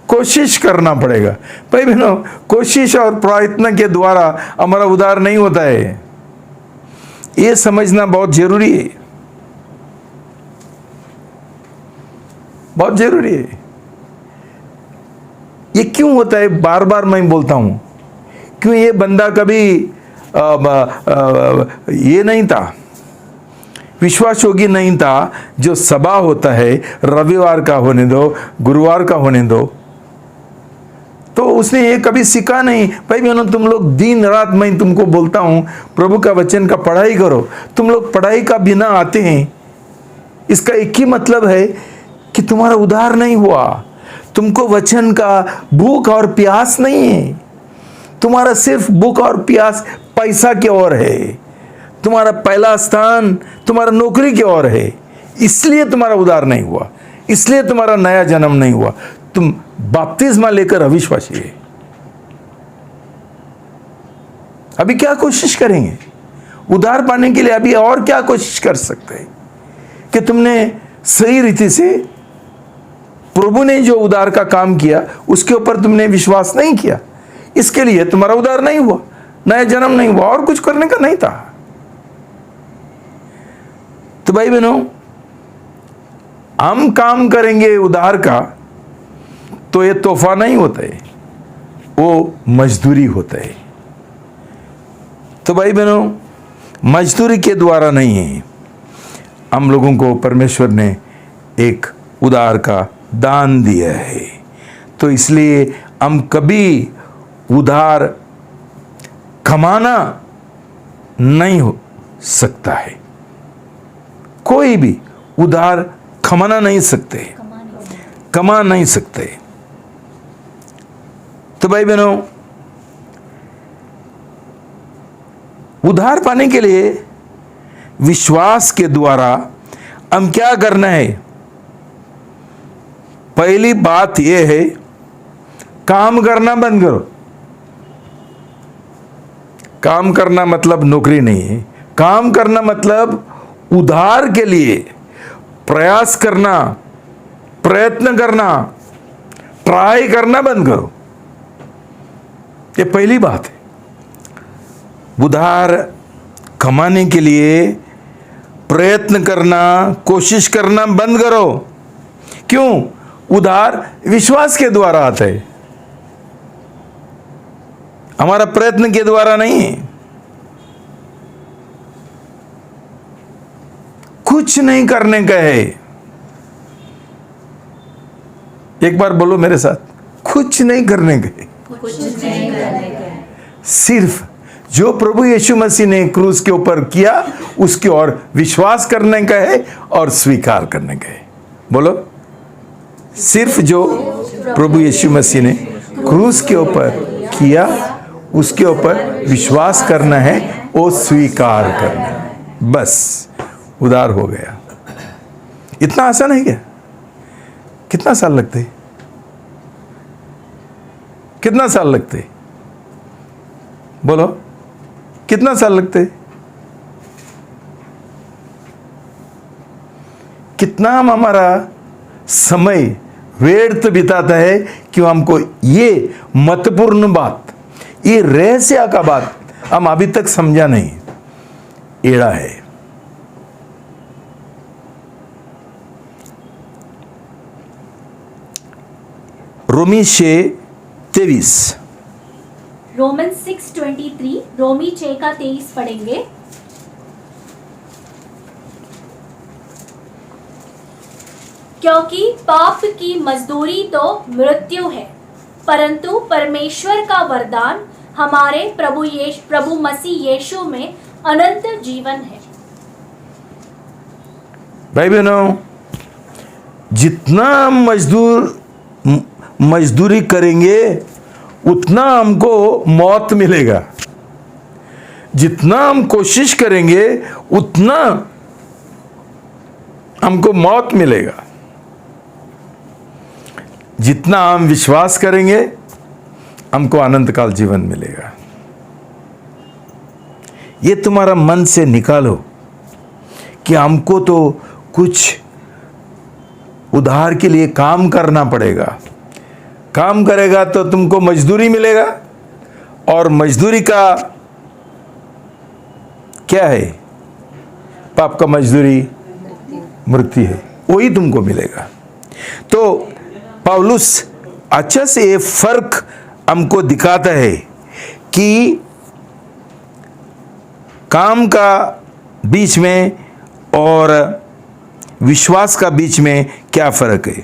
कोशिश करना पड़ेगा। भाई बहनों, कोशिश और प्रयत्न के द्वारा हमारा उद्धार नहीं होता है, ये समझना बहुत जरूरी है, बहुत जरूरी है। ये क्यों होता है? बार बार मैं बोलता हूं, क्यों ये बंदा कभी ये नहीं था, विश्वास योगी नहीं था। जो सभा होता है, रविवार का होने दो, गुरुवार का होने दो, तो उसने ये कभी सीखा नहीं। भाई बहनों, तुम लोग दिन रात मैं तुमको बोलता हूं प्रभु का वचन का पढ़ाई करो, तुम लोग पढ़ाई का बिना आते हैं, इसका एक ही मतलब है कि तुम्हारा उद्धार नहीं हुआ। तुमको वचन का भूख और प्यास नहीं है, तुम्हारा सिर्फ भूख और प्यास पैसा की ओर है, तुम्हारा पहला स्थान तुम्हारा नौकरी की ओर है, इसलिए तुम्हारा उद्धार नहीं हुआ, इसलिए तुम्हारा नया जन्म नहीं हुआ। तुम बपतिस्मा लेकर अविश्वासी है। अभी क्या कोशिश करेंगे उद्धार पाने के लिए? अभी और क्या कोशिश कर सकते हैं कि तुमने सही रीति से प्रभु ने जो उद्धार का काम किया उसके ऊपर तुमने विश्वास नहीं किया, इसके लिए तुम्हारा उद्धार नहीं हुआ, नया जन्म नहीं हुआ, और कुछ करने का नहीं था। तो भाई बहनों, हम काम करेंगे उद्धार का तो ये तोहफा नहीं होता है, वो मजदूरी होता है। तो भाई बहनों, मजदूरी के द्वारा नहीं है, हम लोगों को परमेश्वर ने एक उद्धार का दान दिया है। तो इसलिए हम कभी उद्धार कमाना नहीं हो सकता है, कोई भी उद्धार कमाना नहीं सकते, कमा नहीं सकते। तो भाई बहनों, उद्धार पाने के लिए विश्वास के द्वारा हम क्या करना है? पहली बात यह है, काम करना बंद करो। काम करना मतलब नौकरी नहीं है, काम करना मतलब उद्धार के लिए प्रयास करना, प्रयत्न करना, ट्राई करना बंद करो। ये पहली बात है। उद्धार कमाने के लिए प्रयत्न करना, कोशिश करना बंद करो। क्यों? उद्धार विश्वास के द्वारा आता है, हमारा प्रयत्न के द्वारा नहीं है। कुछ नहीं करने का है। एक बार बोलो मेरे साथ, कुछ नहीं करने का है। सिर्फ जो प्रभु यीशु मसीह ने क्रूस के ऊपर किया उसकी ओर विश्वास करने का है और स्वीकार करने का है। बोलो, सिर्फ जो प्रभु यीशु मसीह ने क्रूस के ऊपर किया उसके ऊपर विश्वास करना है, वो स्वीकार करना है, बस उद्धार हो गया। इतना आसान है क्या? कितना साल लगते? कितना साल लगते? बोलो, कितना साल लगते? कितना हम हमारा समय व्यर्थ बिताता है कि हमको ये महत्वपूर्ण बात, ये रहस्य का बात हम अभी तक समझा नहीं, एड़ा है। रोमी 6:23, रोमन 6:23, रोमी 6 का 23 पढ़ेंगे। क्योंकि पाप की मजदूरी तो मृत्यु है, परंतु परमेश्वर का वरदान हमारे प्रभु मसीह यीशु में अनंत जीवन है। भाई बहनों, जितना हम मजदूरी करेंगे उतना हमको मौत मिलेगा, जितना हम कोशिश करेंगे उतना हमको मौत मिलेगा, जितना हम विश्वास करेंगे हमको अनंत काल जीवन मिलेगा। ये तुम्हारा मन से निकालो कि हमको तो कुछ उद्धार के लिए काम करना पड़ेगा। काम करेगा तो तुमको मजदूरी मिलेगा, और मजदूरी का क्या है? पाप का मजदूरी मृत्यु है, वही तुमको मिलेगा। तो पौलुस अच्छा से ये फर्क हमको दिखाता है कि काम का बीच में और विश्वास का बीच में क्या फर्क है।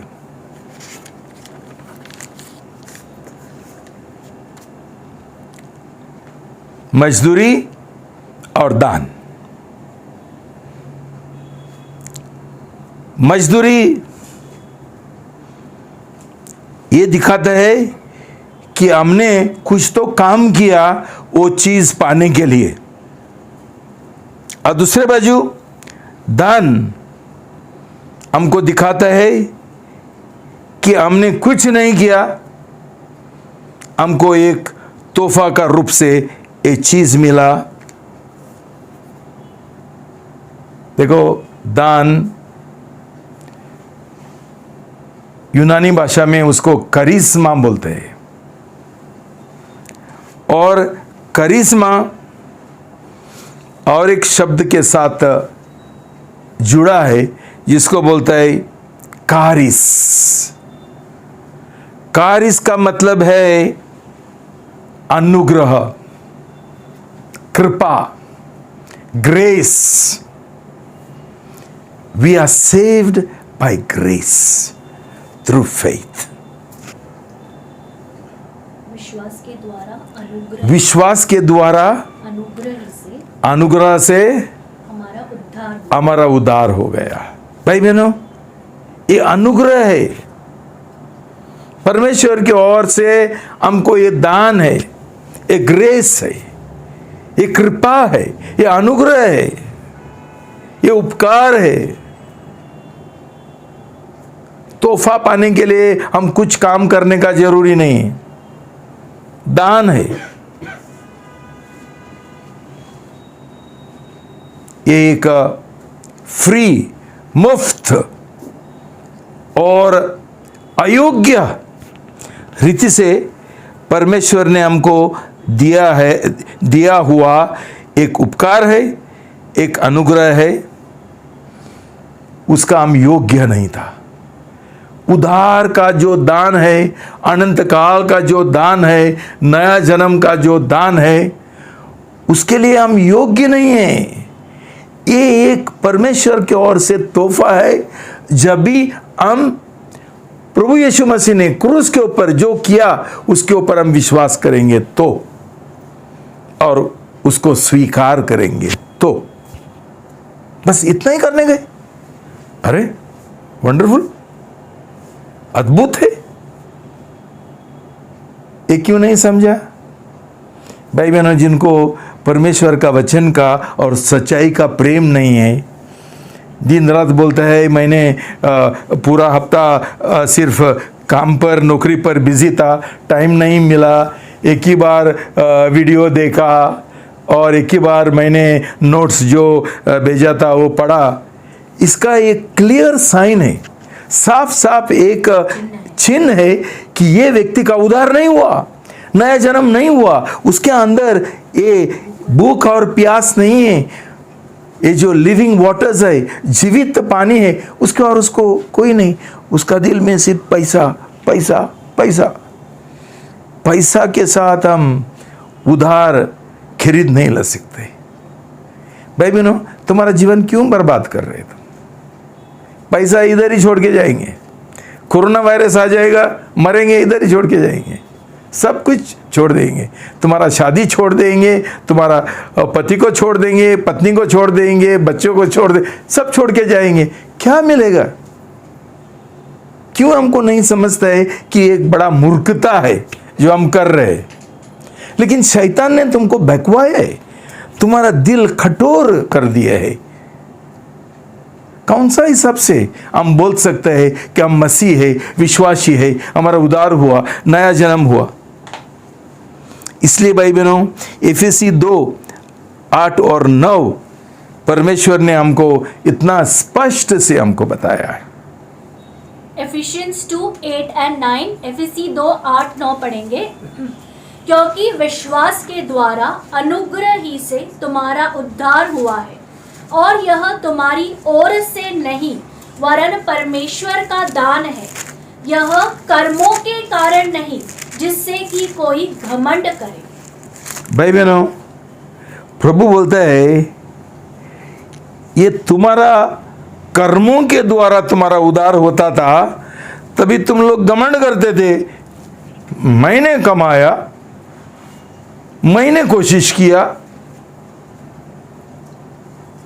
मजदूरी और दान। मजदूरी ये दिखाता है कि हमने कुछ तो काम किया वो चीज पाने के लिए, और दूसरे बाजू दान हमको दिखाता है कि हमने कुछ नहीं किया, हमको एक तोहफा का रूप से एक चीज मिला। देखो, दान यूनानी भाषा में उसको करिश्मा बोलते हैं, और करिश्मा और एक शब्द के साथ जुड़ा है जिसको बोलता है कारिस। कारिस का मतलब है अनुग्रह, कृपा, grace. We are saved by grace through faith. विश्वास के द्वारा अनुग्रह, विश्वास के द्वारा अनुग्रह से हमारा उद्धार हो गया। भाई बहनों, ये अनुग्रह है, परमेश्वर की ओर से हमको ये दान है, ये ग्रेस है, ये कृपा है, ये अनुग्रह है, ये उपकार है। तोहफा पाने के लिए हम कुछ काम करने का जरूरी नहीं, दान है। ये एक फ्री, मुफ्त और अयोग्य रीति से परमेश्वर ने हमको दिया हुआ एक उपकार है, एक अनुग्रह है। उसका हम योग्य नहीं था। उद्धार का जो दान है, अनंत काल का जो दान है, नया जन्म का जो दान है, उसके लिए हम योग्य नहीं हैं। ये एक परमेश्वर की ओर से तोहफा है। जब भी हम प्रभु यीशु मसीह ने क्रूस के ऊपर जो किया उसके ऊपर हम विश्वास करेंगे तो, और उसको स्वीकार करेंगे तो, बस इतना ही करने गए। अरे वंडरफुल, अद्भुत है। ये क्यों नहीं समझा? भाई बहनों, जिनको परमेश्वर का वचन का और सच्चाई का प्रेम नहीं है, दिन रात बोलता है मैंने पूरा हफ्ता सिर्फ काम पर, नौकरी पर बिजी था, टाइम नहीं मिला, एक ही बार वीडियो देखा और एक ही बार मैंने नोट्स जो भेजा था वो पढ़ा। इसका एक क्लियर साइन है, साफ साफ एक चिन्ह है कि ये व्यक्ति का उद्धार नहीं हुआ, नया जन्म नहीं हुआ, उसके अंदर ये भूख और प्यास नहीं है, ये जो लिविंग वाटर्स है, जीवित पानी है, उसके और उसको कोई नहीं। उसका दिल में सिर्फ पैसा पैसा पैसा। पैसा के साथ हम उधार खरीद नहीं ला सकते। भाई बहनों, तुम्हारा जीवन क्यों बर्बाद कर रहे हो? पैसा इधर ही छोड़ के जाएंगे, कोरोना वायरस आ जाएगा, मरेंगे, इधर ही छोड़ के जाएंगे, सब कुछ छोड़ देंगे। तुम्हारा शादी छोड़ देंगे, तुम्हारा पति को छोड़ देंगे, पत्नी को छोड़ देंगे, बच्चों को छोड़ दे, सब छोड़ के जाएंगे। क्या मिलेगा? क्यों हमको नहीं समझता है कि एक बड़ा मूर्खता है जो हम कर रहे हैं? लेकिन शैतान ने तुमको बहकवाया है, तुम्हारा दिल कठोर कर दिया है। कौन सा हिसाब से हम बोल सकते हैं कि हम मसीह है, विश्वासी है, हमारा उद्धार हुआ, नया जन्म हुआ? इसलिए भाई बहनों, एफेसी 2:8 और 9 परमेश्वर ने हमको इतना स्पष्ट से हमको बताया है। Ephesians 2:8 and 9, एफेसी 2:8-9 पढ़ेंगे। क्योंकि विश्वास के द्वारा अनुग्रह ही से तुम्हारा उद्धार हुआ है, और यह तुम्हारी ओर से नहीं वरन परमेश्वर का दान है, यह कर्मों के कारण नहीं, जिससे कि कोई घमंड करे। भाई बहनों, प्रभु बोलता है ये तुम्हारा कर्मों के द्वारा तुम्हारा उद्धार होता था, तभी तुम लोग घमंड करते थे। मैंने कमाया, मैंने कोशिश किया,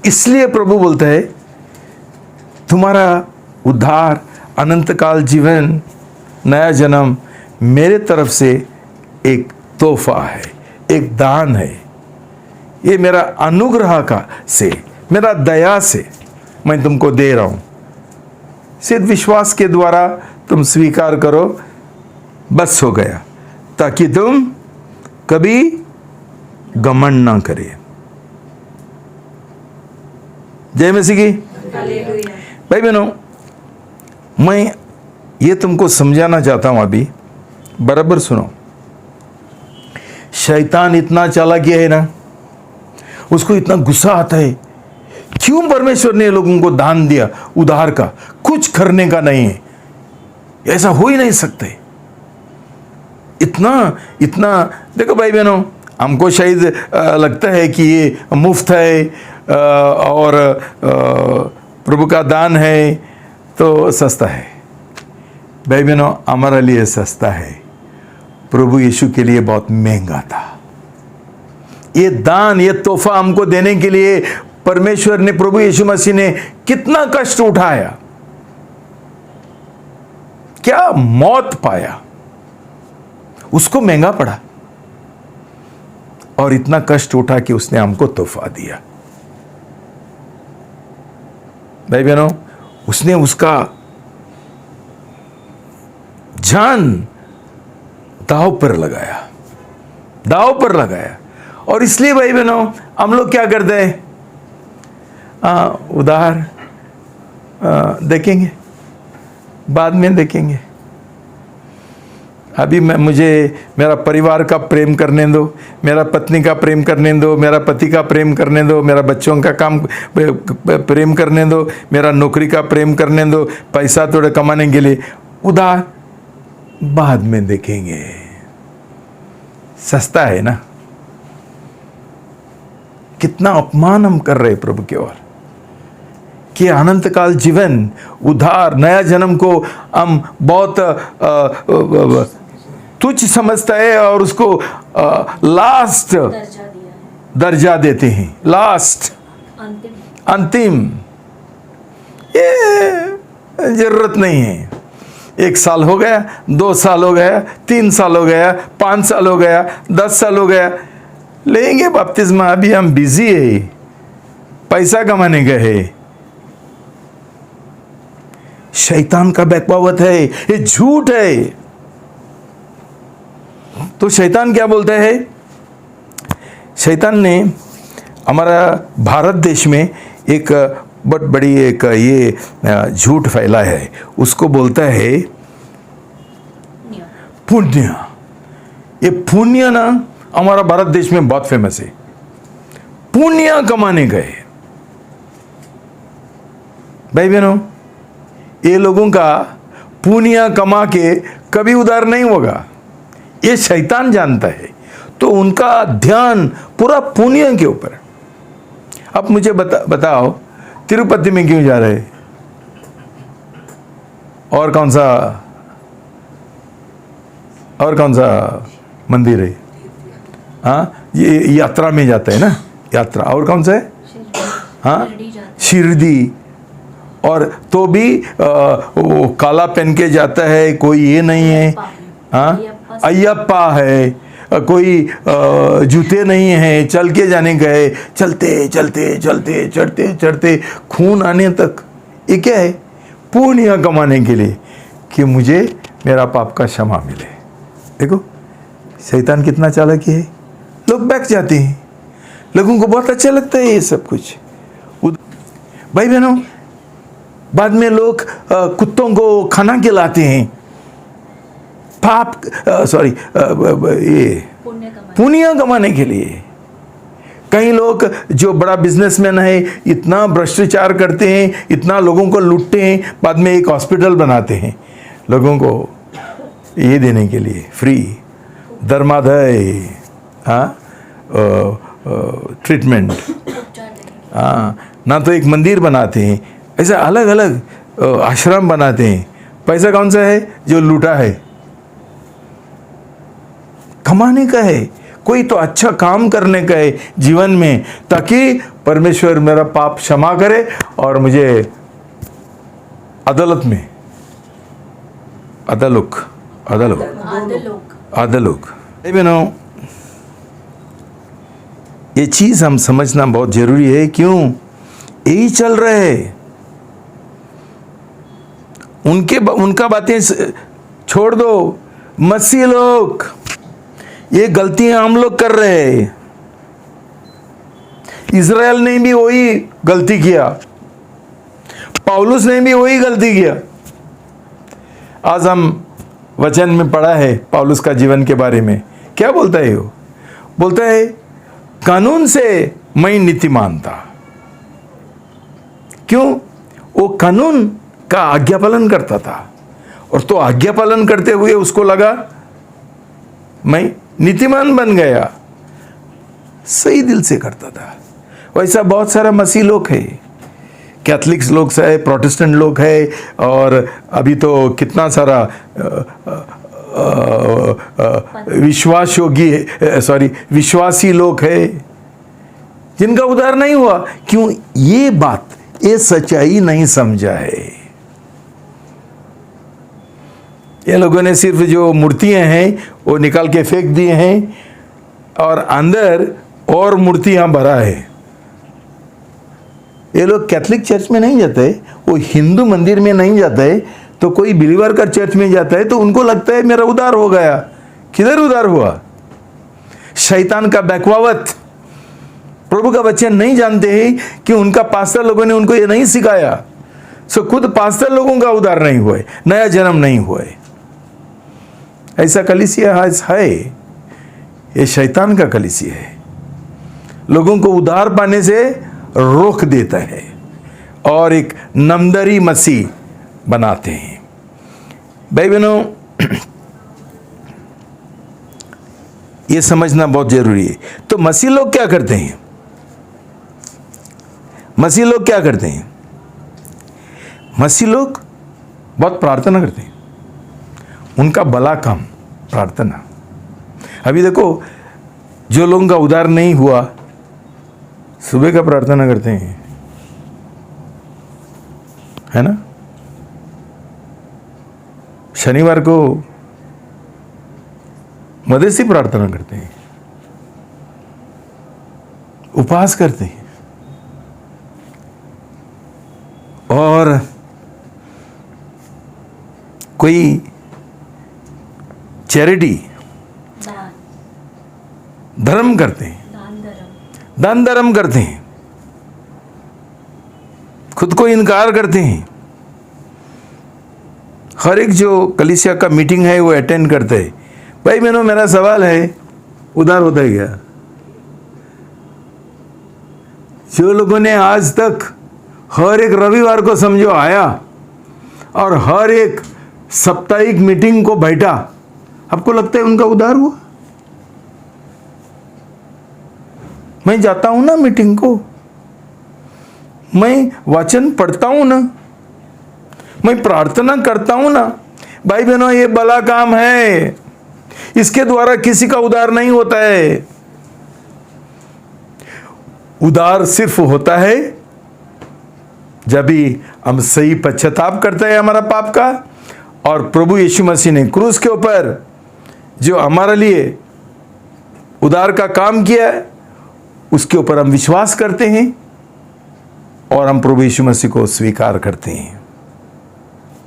इसलिए प्रभु बोलता है तुम्हारा उद्धार, अनंत काल जीवन, नया जन्म मेरे तरफ से एक तोहफा है, एक दान है। ये मेरा अनुग्रह का से, मेरा दया से मैं तुमको दे रहा हूं। सिर्फ विश्वास के द्वारा तुम स्वीकार करो, बस हो गया, ताकि तुम कभी घमंड ना करे। जय मसीह की। भाई बहनों, मैं ये तुमको समझाना चाहता हूं, अभी बराबर सुनो। शैतान इतना चालाक है ना, उसको इतना गुस्सा आता है, क्यों परमेश्वर ने लोगों को दान दिया उधार का, कुछ करने का नहीं है, ऐसा हो ही नहीं सकते। इतना इतना देखो भाई बहनों, हमको शायद लगता है कि ये मुफ्त है और प्रभु का दान है तो सस्ता है। भाई बहनों, हमारे लिए सस्ता है, प्रभु यीशु के लिए बहुत महंगा था। ये दान, ये तोहफा हमको देने के लिए परमेश्वर ने, प्रभु यीशु मसीह ने कितना कष्ट उठाया, क्या मौत पाया, उसको महंगा पड़ा, और इतना कष्ट उठा कि उसने हमको तोहफा दिया। भाई बहनों, उसने उसका जान दाव पर लगाया, दाव पर लगाया। और इसलिए भाई बहनों, हम लोग क्या करते हैं, उधार देखेंगे, बाद में देखेंगे, अभी मुझे मेरा परिवार का प्रेम करने दो, मेरा पत्नी का प्रेम करने दो, मेरा पति का प्रेम करने दो, मेरा बच्चों का काम प्रेम करने दो, मेरा नौकरी का प्रेम करने दो, पैसा थोड़ा कमाने के लिए, उधार बाद में देखेंगे। सस्ता है ना। कितना अपमान हम कर रहे प्रभु की ओर, कि अनंत काल जीवन, उधार, नया जन्म को हम बहुत तुच्छ समझता है और उसको लास्ट दर्जा देते हैं, लास्ट, अंतिम। ये जरूरत नहीं है। 1 साल हो गया, 2 साल हो गया, 3 साल हो गया, 5 साल हो गया, 10 साल हो गया, लेंगे बपतिस्मा, अभी हम बिजी है, पैसा कमाने गए। शैतान का बहकावत है, ये झूठ है। तो शैतान क्या बोलता है, शैतान ने हमारा भारत देश में एक बहुत बड़ी एक ये झूठ फैला है, उसको बोलता है पुण्य। ये पुण्य ना हमारा भारत देश में बहुत फेमस है, पुण्य कमाने गए। भाई बहनों, ये लोगों का पुण्य कमा के कभी उधार नहीं होगा, ये शैतान जानता है। तो उनका ध्यान पूरा पुण्य के ऊपर। अब मुझे बताओ, तिरुपति में क्यों जा रहे, और कौन सा मंदिर है, हाँ, ये यात्रा में जाता है ना, यात्रा। और कौन सा है, हाँ, शिरडी। और तो भी वो काला पहन के जाता है, कोई ये नहीं है, हाँ, अय्यप्पा है, कोई जूते नहीं है, चल के जाने गए, चलते चलते चलते चढ़ते चढ़ते खून आने तक। ये क्या है, पुण्य कमाने के लिए, कि मुझे मेरा पाप का क्षमा मिले। देखो शैतान कितना चालाकी है, लोग बैठ जाते हैं, लोगों को बहुत अच्छा लगता है ये सब कुछ। भाई बहनों, बाद में लोग कुत्तों को खाना खिलाते हैं, पाप ये पुण्य कमाने के लिए। कई लोग जो बड़ा बिजनेसमैन है, इतना भ्रष्टाचार करते हैं, इतना लोगों को लूटते हैं, बाद में एक हॉस्पिटल बनाते हैं लोगों को ये देने के लिए, फ्री धर्मादय, हाँ, ट्रीटमेंट, हाँ, ना तो एक मंदिर बनाते हैं, ऐसा अलग अलग आश्रम बनाते हैं। पैसा कौन सा है, जो लूटा है, कमाने का है, कोई तो अच्छा काम करने का है जीवन में, ताकि परमेश्वर मेरा पाप क्षमा करे और मुझे अदालत में अदालुक बहनों, ये चीज हम समझना बहुत जरूरी है। क्यों? यही चल रहे है। उनका बातें छोड़ दो। मसीह लोग, ये गलतियां हम लोग कर रहे हैं। इज़राइल ने भी वही गलती किया, पौलुस ने भी वही गलती किया। आज हम वचन में पढ़ा है पौलुस का जीवन के बारे में। क्या बोलता है वो? बोलता है कानून से मैं नीतिमान था। क्यों? वो कानून का आज्ञा पालन करता था, और तो आज्ञा पालन करते हुए उसको लगा मैं नीतिमान बन गया। सही दिल से करता था। वैसा बहुत सारा मसीह लोग है, कैथलिक्स लोग है, प्रोटेस्टेंट लोग है, और अभी तो कितना सारा विश्वासी लोग है जिनका उद्धार नहीं हुआ। क्यों? ये बात, ये सच्चाई नहीं समझा है। ये लोगों ने सिर्फ जो मूर्तियां हैं वो निकाल के फेंक दिए हैं, और अंदर और मूर्तियां भरा है। ये लोग कैथलिक चर्च में नहीं जाते, वो हिंदू मंदिर में नहीं जाते, तो कोई बिलीवर का चर्च में जाता है तो उनको लगता है मेरा उद्धार हो गया। किधर उद्धार हुआ? शैतान का बहकावत। प्रभु का वचन नहीं जानते हैं कि उनका पास्टर लोगों ने उनको ये नहीं सिखाया। सो खुद पास्टर लोगों का उद्धार नहीं हुआ, नया जन्म नहीं हुआ। ऐसा कलीसिया आज है, ये शैतान का कलीसिया है। लोगों को उद्धार पाने से रोक देता है और एक नमदरी मसीह बनाते हैं। भाई बहनों, ये समझना बहुत जरूरी है। तो मसीह लोग क्या करते हैं? मसीह लोग क्या करते हैं? मसीह लोग बहुत प्रार्थना करते हैं। उनका भला काम प्रार्थना। अभी देखो, जो लोगों का उद्धार नहीं हुआ सुबह का प्रार्थना करते हैं, है ना? शनिवार को मदरसी प्रार्थना करते हैं, उपवास करते हैं, और कोई चैरिटी धर्म करते हैं, दान धर्म करते हैं, खुद को इनकार करते हैं। हर एक जो कलीसिया का मीटिंग है वो अटेंड करते हैं। भाई बहनों, मेरा सवाल है, उद्धार होता है क्या? जो लोगों ने आज तक हर एक रविवार को समझो आया और हर एक साप्ताहिक मीटिंग को बैठा, आपको लगता है उनका उद्धार हुआ? मैं जाता हूं ना मीटिंग को, मैं वचन पढ़ता हूं ना, मैं प्रार्थना करता हूं ना। भाई बहनों, ये भला काम है, इसके द्वारा किसी का उद्धार नहीं होता है। उद्धार सिर्फ होता है जब भी हम सही पश्चाताप करते हैं हमारा पाप का, और प्रभु यीशु मसीह ने क्रूस के ऊपर जो हमारे लिए उद्धार का काम किया है उसके ऊपर हम विश्वास करते हैं और हम प्रभु यीशु मसीह को स्वीकार करते हैं।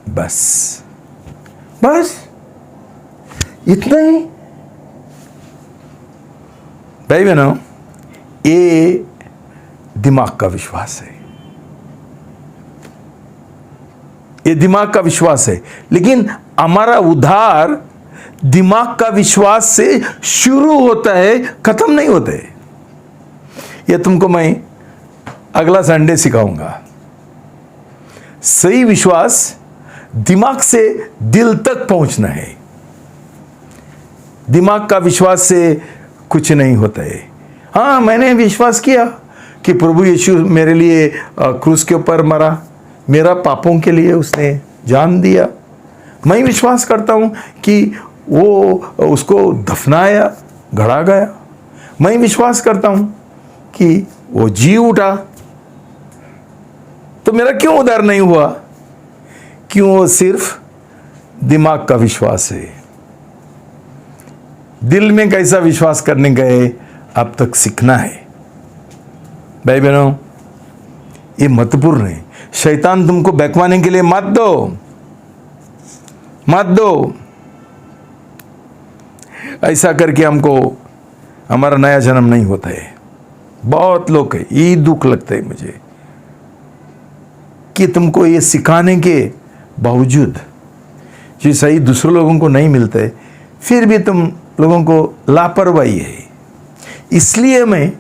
बस इतना ही। भाई बहनों, ये दिमाग का विश्वास है, ये दिमाग का विश्वास है। लेकिन हमारा उद्धार दिमाग का विश्वास से शुरू होता है, खत्म नहीं होता है। यह तुमको मैं अगला संडे सिखाऊंगा। सही विश्वास दिमाग से दिल तक पहुंचना है। दिमाग का विश्वास से कुछ नहीं होता है। हाँ, मैंने विश्वास किया कि प्रभु यीशु मेरे लिए क्रूस के ऊपर मरा, मेरा पापों के लिए उसने जान दिया। मैं विश्वास करता हूं कि वो उसको दफनाया, गड़ा गया, मैं विश्वास करता हूं कि वो जी उठा, तो मेरा क्यों उद्धार नहीं हुआ? क्यों? वो सिर्फ दिमाग का विश्वास है। दिल में कैसा विश्वास करने गए अब तक सीखना है। भाई बहनों, ये महत्वपूर्ण है। शैतान तुमको बहकवाने के लिए मत दो। ऐसा करके हमको हमारा नया जन्म नहीं होता है। बहुत लोग है, ये दुख लगता है मुझे कि तुमको ये सिखाने के बावजूद जो सही दूसरे लोगों को नहीं मिलता है, फिर भी तुम लोगों को लापरवाही है। इसलिए मैं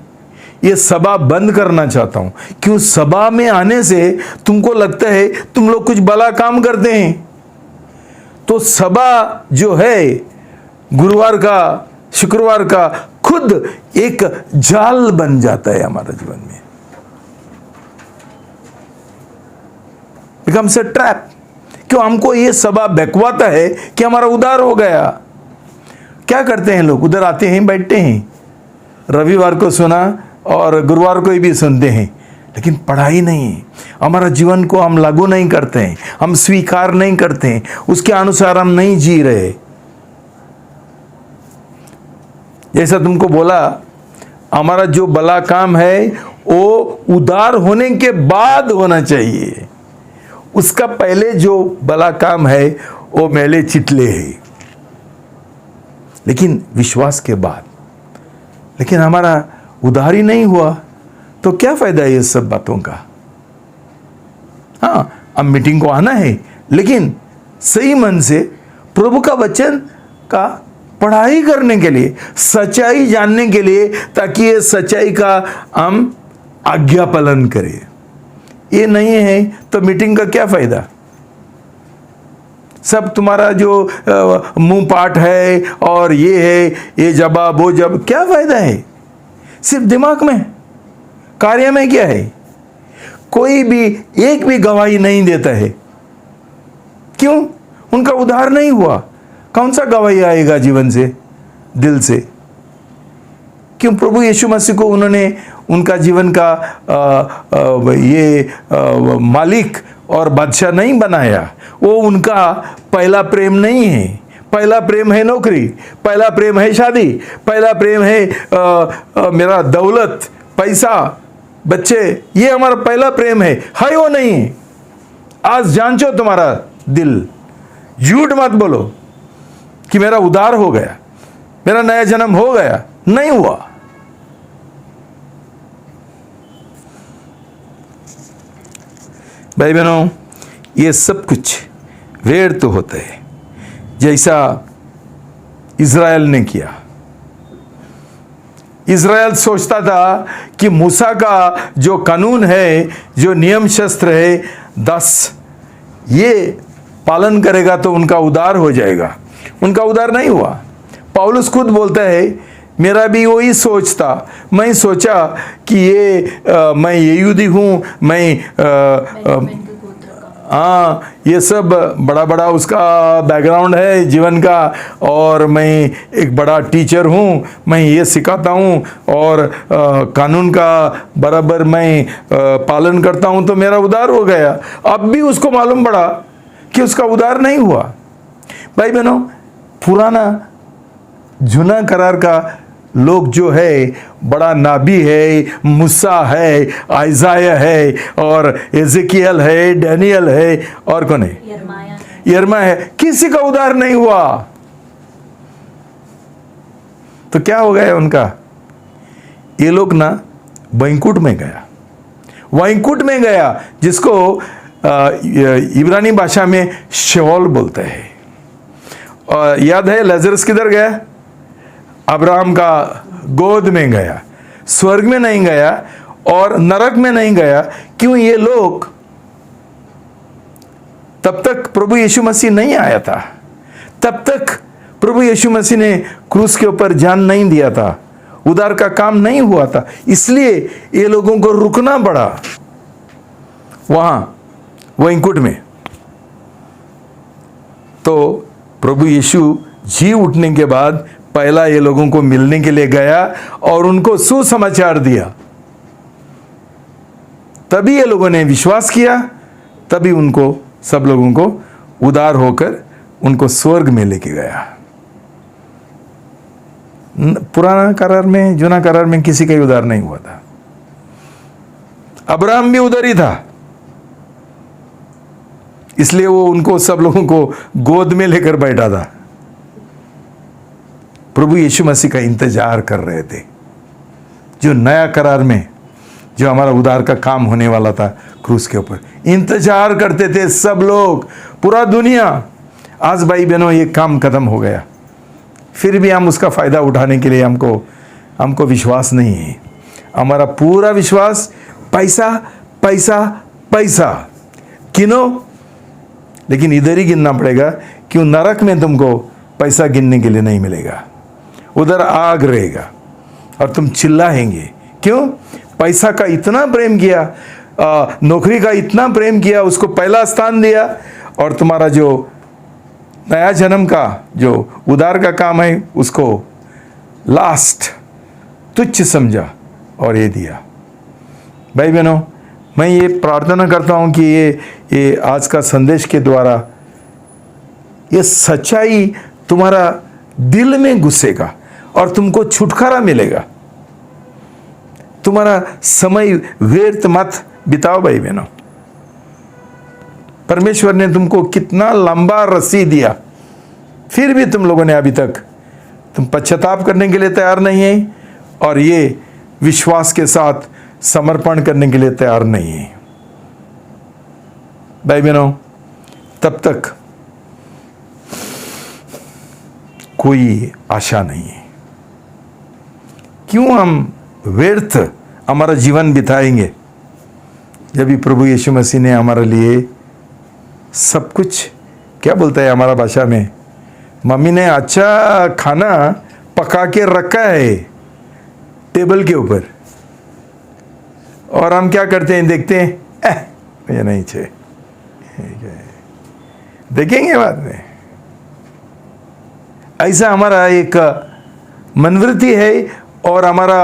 ये सभा बंद करना चाहता हूं। क्यों? सभा में आने से तुमको लगता है तुम लोग कुछ भला काम करते हैं, तो सभा जो है गुरुवार का, शुक्रवार का खुद एक जाल बन जाता है हमारे जीवन में। Becomes a trap. क्यों? हमको ये सभा बहकवाता है कि हमारा उद्धार हो गया। क्या करते हैं लोग? उधर आते हैं, बैठते हैं, रविवार को सुना और गुरुवार को भी सुनते हैं, लेकिन पढ़ाई नहीं है। हमारा जीवन को हम लागू नहीं करते हैं, हम स्वीकार नहीं करते हैं, उसके अनुसार हम नहीं जी रहे। जैसा तुमको बोला, हमारा जो भला काम है वो उद्धार होने के बाद होना चाहिए। उसका पहले जो भला काम है वो मैले चिटले है, लेकिन विश्वास के बाद। लेकिन हमारा उद्धार ही नहीं हुआ तो क्या फायदा है ये सब बातों का? हाँ, अब मीटिंग को आना है, लेकिन सही मन से प्रभु का वचन का पढ़ाई करने के लिए, सच्चाई जानने के लिए, ताकि ये सच्चाई का हम आज्ञा पालन करें। ये नहीं है तो मीटिंग का क्या फायदा? सब तुम्हारा जो मुंह पाठ है और ये है, ये जवाब वो जब, क्या फायदा है? सिर्फ दिमाग में, कार्य में क्या है? कोई भी एक भी गवाही नहीं देता है। क्यों? उनका उद्धार नहीं हुआ। कौन सा गवाही आएगा जीवन से, दिल से? क्यों? प्रभु यीशु मसीह को उन्होंने उनका जीवन का मालिक और बादशाह नहीं बनाया। वो उनका पहला प्रेम नहीं है। पहला प्रेम है नौकरी, पहला प्रेम है शादी, पहला प्रेम है मेरा दौलत, पैसा, बच्चे। ये हमारा पहला प्रेम है वो नहीं। आज जांचो तुम्हारा दिल, झूठ मत बोलो कि मेरा उद्धार हो गया, मेरा नया जन्म हो गया। नहीं हुआ। भाई बहनों, ये सब कुछ व्यर्थ तो होता है, जैसा इज़राइल ने किया। इज़राइल सोचता था कि मूसा का जो कानून है, जो नियम शास्त्र है 10, ये पालन करेगा तो उनका उद्धार हो जाएगा। उनका उद्धार नहीं हुआ। पौलुस खुद बोलता है, मेरा भी वही सोच था। मैं सोचा कि मैं यहूदी हूँ, मैं हाँ, ये सब बड़ा बड़ा उसका बैकग्राउंड है जीवन का, और मैं एक बड़ा टीचर हूँ, मैं ये सिखाता हूँ और कानून का बराबर मैं पालन करता हूँ तो मेरा उद्धार हो गया। अब भी उसको मालूम पड़ा कि उसका उद्धार नहीं हुआ। भाई बहनों, पुराना जुना करार का लोग जो है, बड़ा नाबी है, मूसा है, आइजाया है, और एजेकियल है, डैनियल है, और कौन है? यिर्मयाह है। किसी का उद्धार नहीं हुआ। तो क्या हो गया उनका? ये लोग ना वैकुंठ में गया, वैकुंठ में गया, जिसको इब्रानी भाषा में शेओल बोलते हैं। याद है लजरस किधर गया? अब्राहम का गोद में गया, स्वर्ग में नहीं गया और नरक में नहीं गया। क्यों? ये लोग, तब तक प्रभु यीशु मसीह नहीं आया था, तब तक प्रभु यीशु मसीह ने क्रूस के ऊपर जान नहीं दिया था, उद्धार का काम नहीं हुआ था। इसलिए ये लोगों को रुकना पड़ा वहां वैकुंठ में। तो प्रभु यीशु जी उठने के बाद पहला ये लोगों को मिलने के लिए गया और उनको सुसमाचार दिया। तभी ये लोगों ने विश्वास किया, तभी उनको सब लोगों को उदार होकर उनको स्वर्ग में लेके गया। पुराना करार में, जुना करार में किसी का उदार नहीं हुआ था। अब्राहम भी उधर ही था, इसलिए वो उनको सब लोगों को गोद में लेकर बैठा था। प्रभु यीशु मसीह का इंतजार कर रहे थे, जो नया करार में जो हमारा उद्धार का काम होने वाला था क्रूस के ऊपर, इंतजार करते थे सब लोग, पूरा दुनिया। आज भाई बहनों ये काम खत्म हो गया, फिर भी हम उसका फायदा उठाने के लिए हमको विश्वास नहीं है। हमारा पूरा विश्वास पैसा पैसा पैसा गिनो, लेकिन इधर ही गिनना पड़ेगा, क्यों नरक में तुमको पैसा गिनने के लिए नहीं मिलेगा। उधर आग रहेगा और तुम चिल्लाएंगे। क्यों? पैसा का इतना प्रेम किया, नौकरी का इतना प्रेम किया, उसको पहला स्थान दिया, और तुम्हारा जो नया जन्म का जो उद्धार का काम है उसको लास्ट तुच्छ समझा और ये दिया। भाई बहनों, मैं ये प्रार्थना करता हूँ कि ये आज का संदेश के द्वारा ये सच्चाई तुम्हारा दिल में घुसेगा और तुमको छुटकारा मिलेगा। तुम्हारा समय व्यर्थ मत बिताओ भाई बहनों। परमेश्वर ने तुमको कितना लंबा रस्सी दिया, फिर भी तुम लोगों ने अभी तक तुम पश्चाताप करने के लिए तैयार नहीं है और ये विश्वास के साथ समर्पण करने के लिए तैयार नहीं है। भाई बहनों, तब तक कोई आशा नहीं है। क्यों हम व्यर्थ हमारा जीवन बिताएंगे, जब भी प्रभु यीशु मसीह ने हमारे लिए सब कुछ, क्या बोलता है हमारा भाषा में, मम्मी ने अच्छा खाना पका के रखा है टेबल के ऊपर, और हम क्या करते हैं, देखते हैं ये नहीं चाहिए, देखेंगे बाद में। ऐसा हमारा एक मनोवृत्ति है और हमारा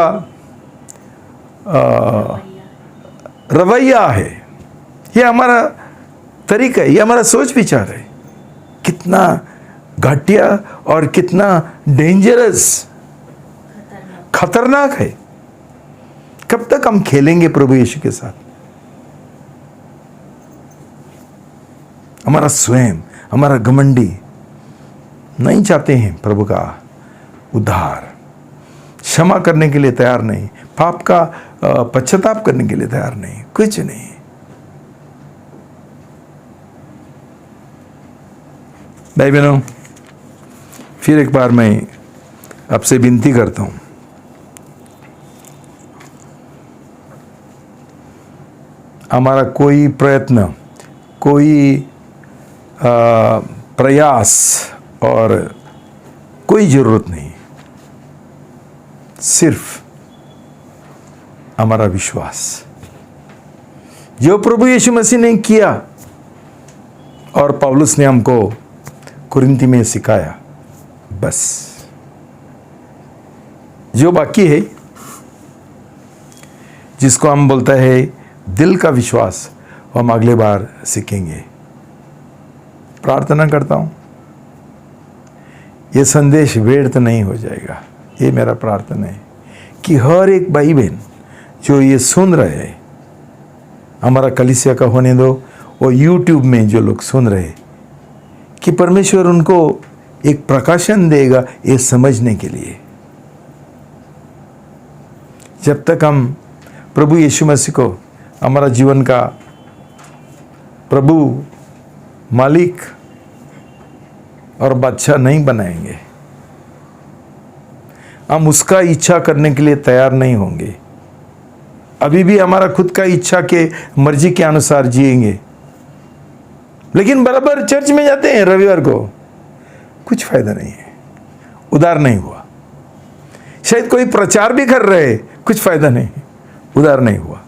रवैया है, ये हमारा तरीका है, ये हमारा सोच विचार है। कितना घटिया और कितना डेंजरस, खतरनाक है। कब तक हम खेलेंगे प्रभु यीशु के साथ? हमारा स्वयं, हमारा घमंडी नहीं चाहते हैं प्रभु का उद्धार, क्षमा करने के लिए तैयार नहीं, पाप का पश्चाताप करने के लिए तैयार नहीं, कुछ नहीं। भाई बहनों, फिर एक बार मैं आपसे विनती करता हूं, हमारा कोई प्रयत्न, कोई प्रयास और कोई जरूरत नहीं, सिर्फ हमारा विश्वास जो प्रभु यीशु मसीह ने किया और पौलुस ने हमको कुरिन्थी में सिखाया, बस। जो बाकी है, जिसको हम बोलता है दिल का विश्वास, वो हम अगले बार सीखेंगे। प्रार्थना करता हूं ये संदेश व्यर्थ नहीं हो जाएगा। ये मेरा प्रार्थना है कि हर एक भाई बहन जो ये सुन रहे हैं, हमारा कलीसिया का होने दो, वो यूट्यूब में जो लोग सुन रहे हैं, कि परमेश्वर उनको एक प्रकाशन देगा ये समझने के लिए। जब तक हम प्रभु यीशु मसीह को हमारा जीवन का प्रभु, मालिक और बादशाह नहीं बनाएंगे, हम उसका इच्छा करने के लिए तैयार नहीं होंगे, अभी भी हमारा खुद का इच्छा के मर्जी के अनुसार जिएंगे, लेकिन बराबर चर्च में जाते हैं रविवार को, कुछ फायदा नहीं है, उद्धार नहीं हुआ। शायद कोई प्रचार भी कर रहे, कुछ फायदा नहीं, उद्धार नहीं हुआ।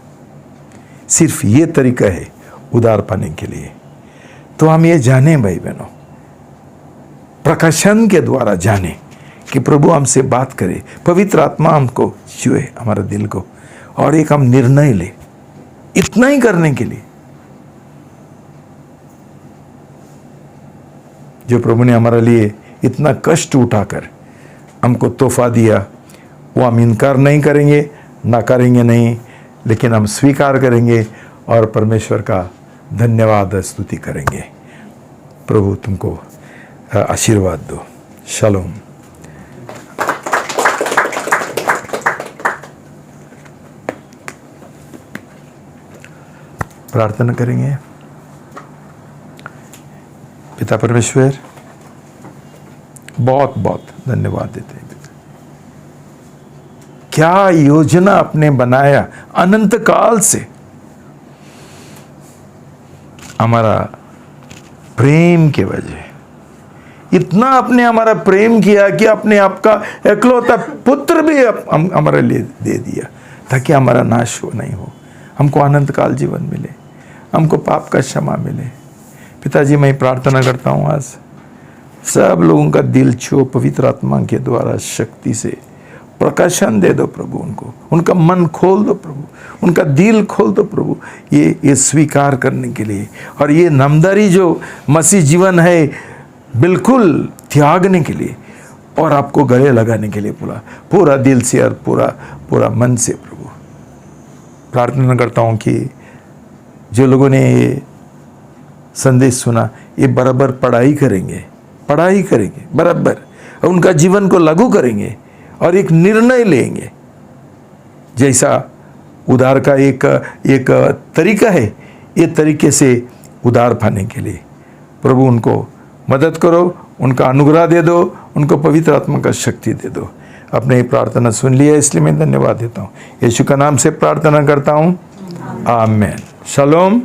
सिर्फ ये तरीका है उद्धार पाने के लिए। तो हम ये जाने भाई बहनों, प्रकाशन के द्वारा जाने कि प्रभु हमसे बात करे, पवित्र आत्मा हमको छुए हमारे दिल को, और एक हम निर्णय ले इतना ही करने के लिए जो प्रभु ने हमारे लिए इतना कष्ट उठाकर हमको तोहफा दिया, वो हम इनकार नहीं करेंगे, ना करेंगे नहीं, लेकिन हम स्वीकार करेंगे और परमेश्वर का धन्यवाद स्तुति करेंगे। प्रभु तुमको आशीर्वाद दो। शालोम। प्रार्थना करेंगे। पिता परमेश्वर, बहुत बहुत धन्यवाद देते हैं पिता। क्या योजना आपने बनाया अनंत काल से, हमारा प्रेम के वजह इतना आपने हमारा प्रेम किया कि अपने आपका एकलौता पुत्र भी हमारे लिए दे दिया, ताकि हमारा नाश नहीं हो, हमको अनंत काल जीवन मिले, हमको पाप का क्षमा मिले। पिताजी, मैं प्रार्थना करता हूँ आज सब लोगों का दिल छू, पवित्र आत्मा के द्वारा शक्ति से प्रकाशन दे दो प्रभु, उनका मन खोल दो प्रभु, उनका दिल खोल दो प्रभु, ये स्वीकार करने के लिए, और ये नामदारी जो मसीह जीवन है बिल्कुल त्यागने के लिए और आपको गले लगाने के लिए पूरा दिल से और पूरा मन से प्रभु। प्रार्थना करता हूँ कि जो लोगों ने ये संदेश सुना, ये बराबर पढ़ाई करेंगे बराबर, और उनका जीवन को लागू करेंगे और एक निर्णय लेंगे, जैसा उद्धार का एक तरीका है, ये तरीके से उद्धार पाने के लिए प्रभु उनको मदद करो, उनका अनुग्रह दे दो, उनको पवित्र आत्मा का शक्ति दे दो। अपने प्रार्थना सुन लिया, इसलिए मैं धन्यवाद देता हूँ। यीशु का नाम से प्रार्थना करता हूँ, आमीन। शालोम।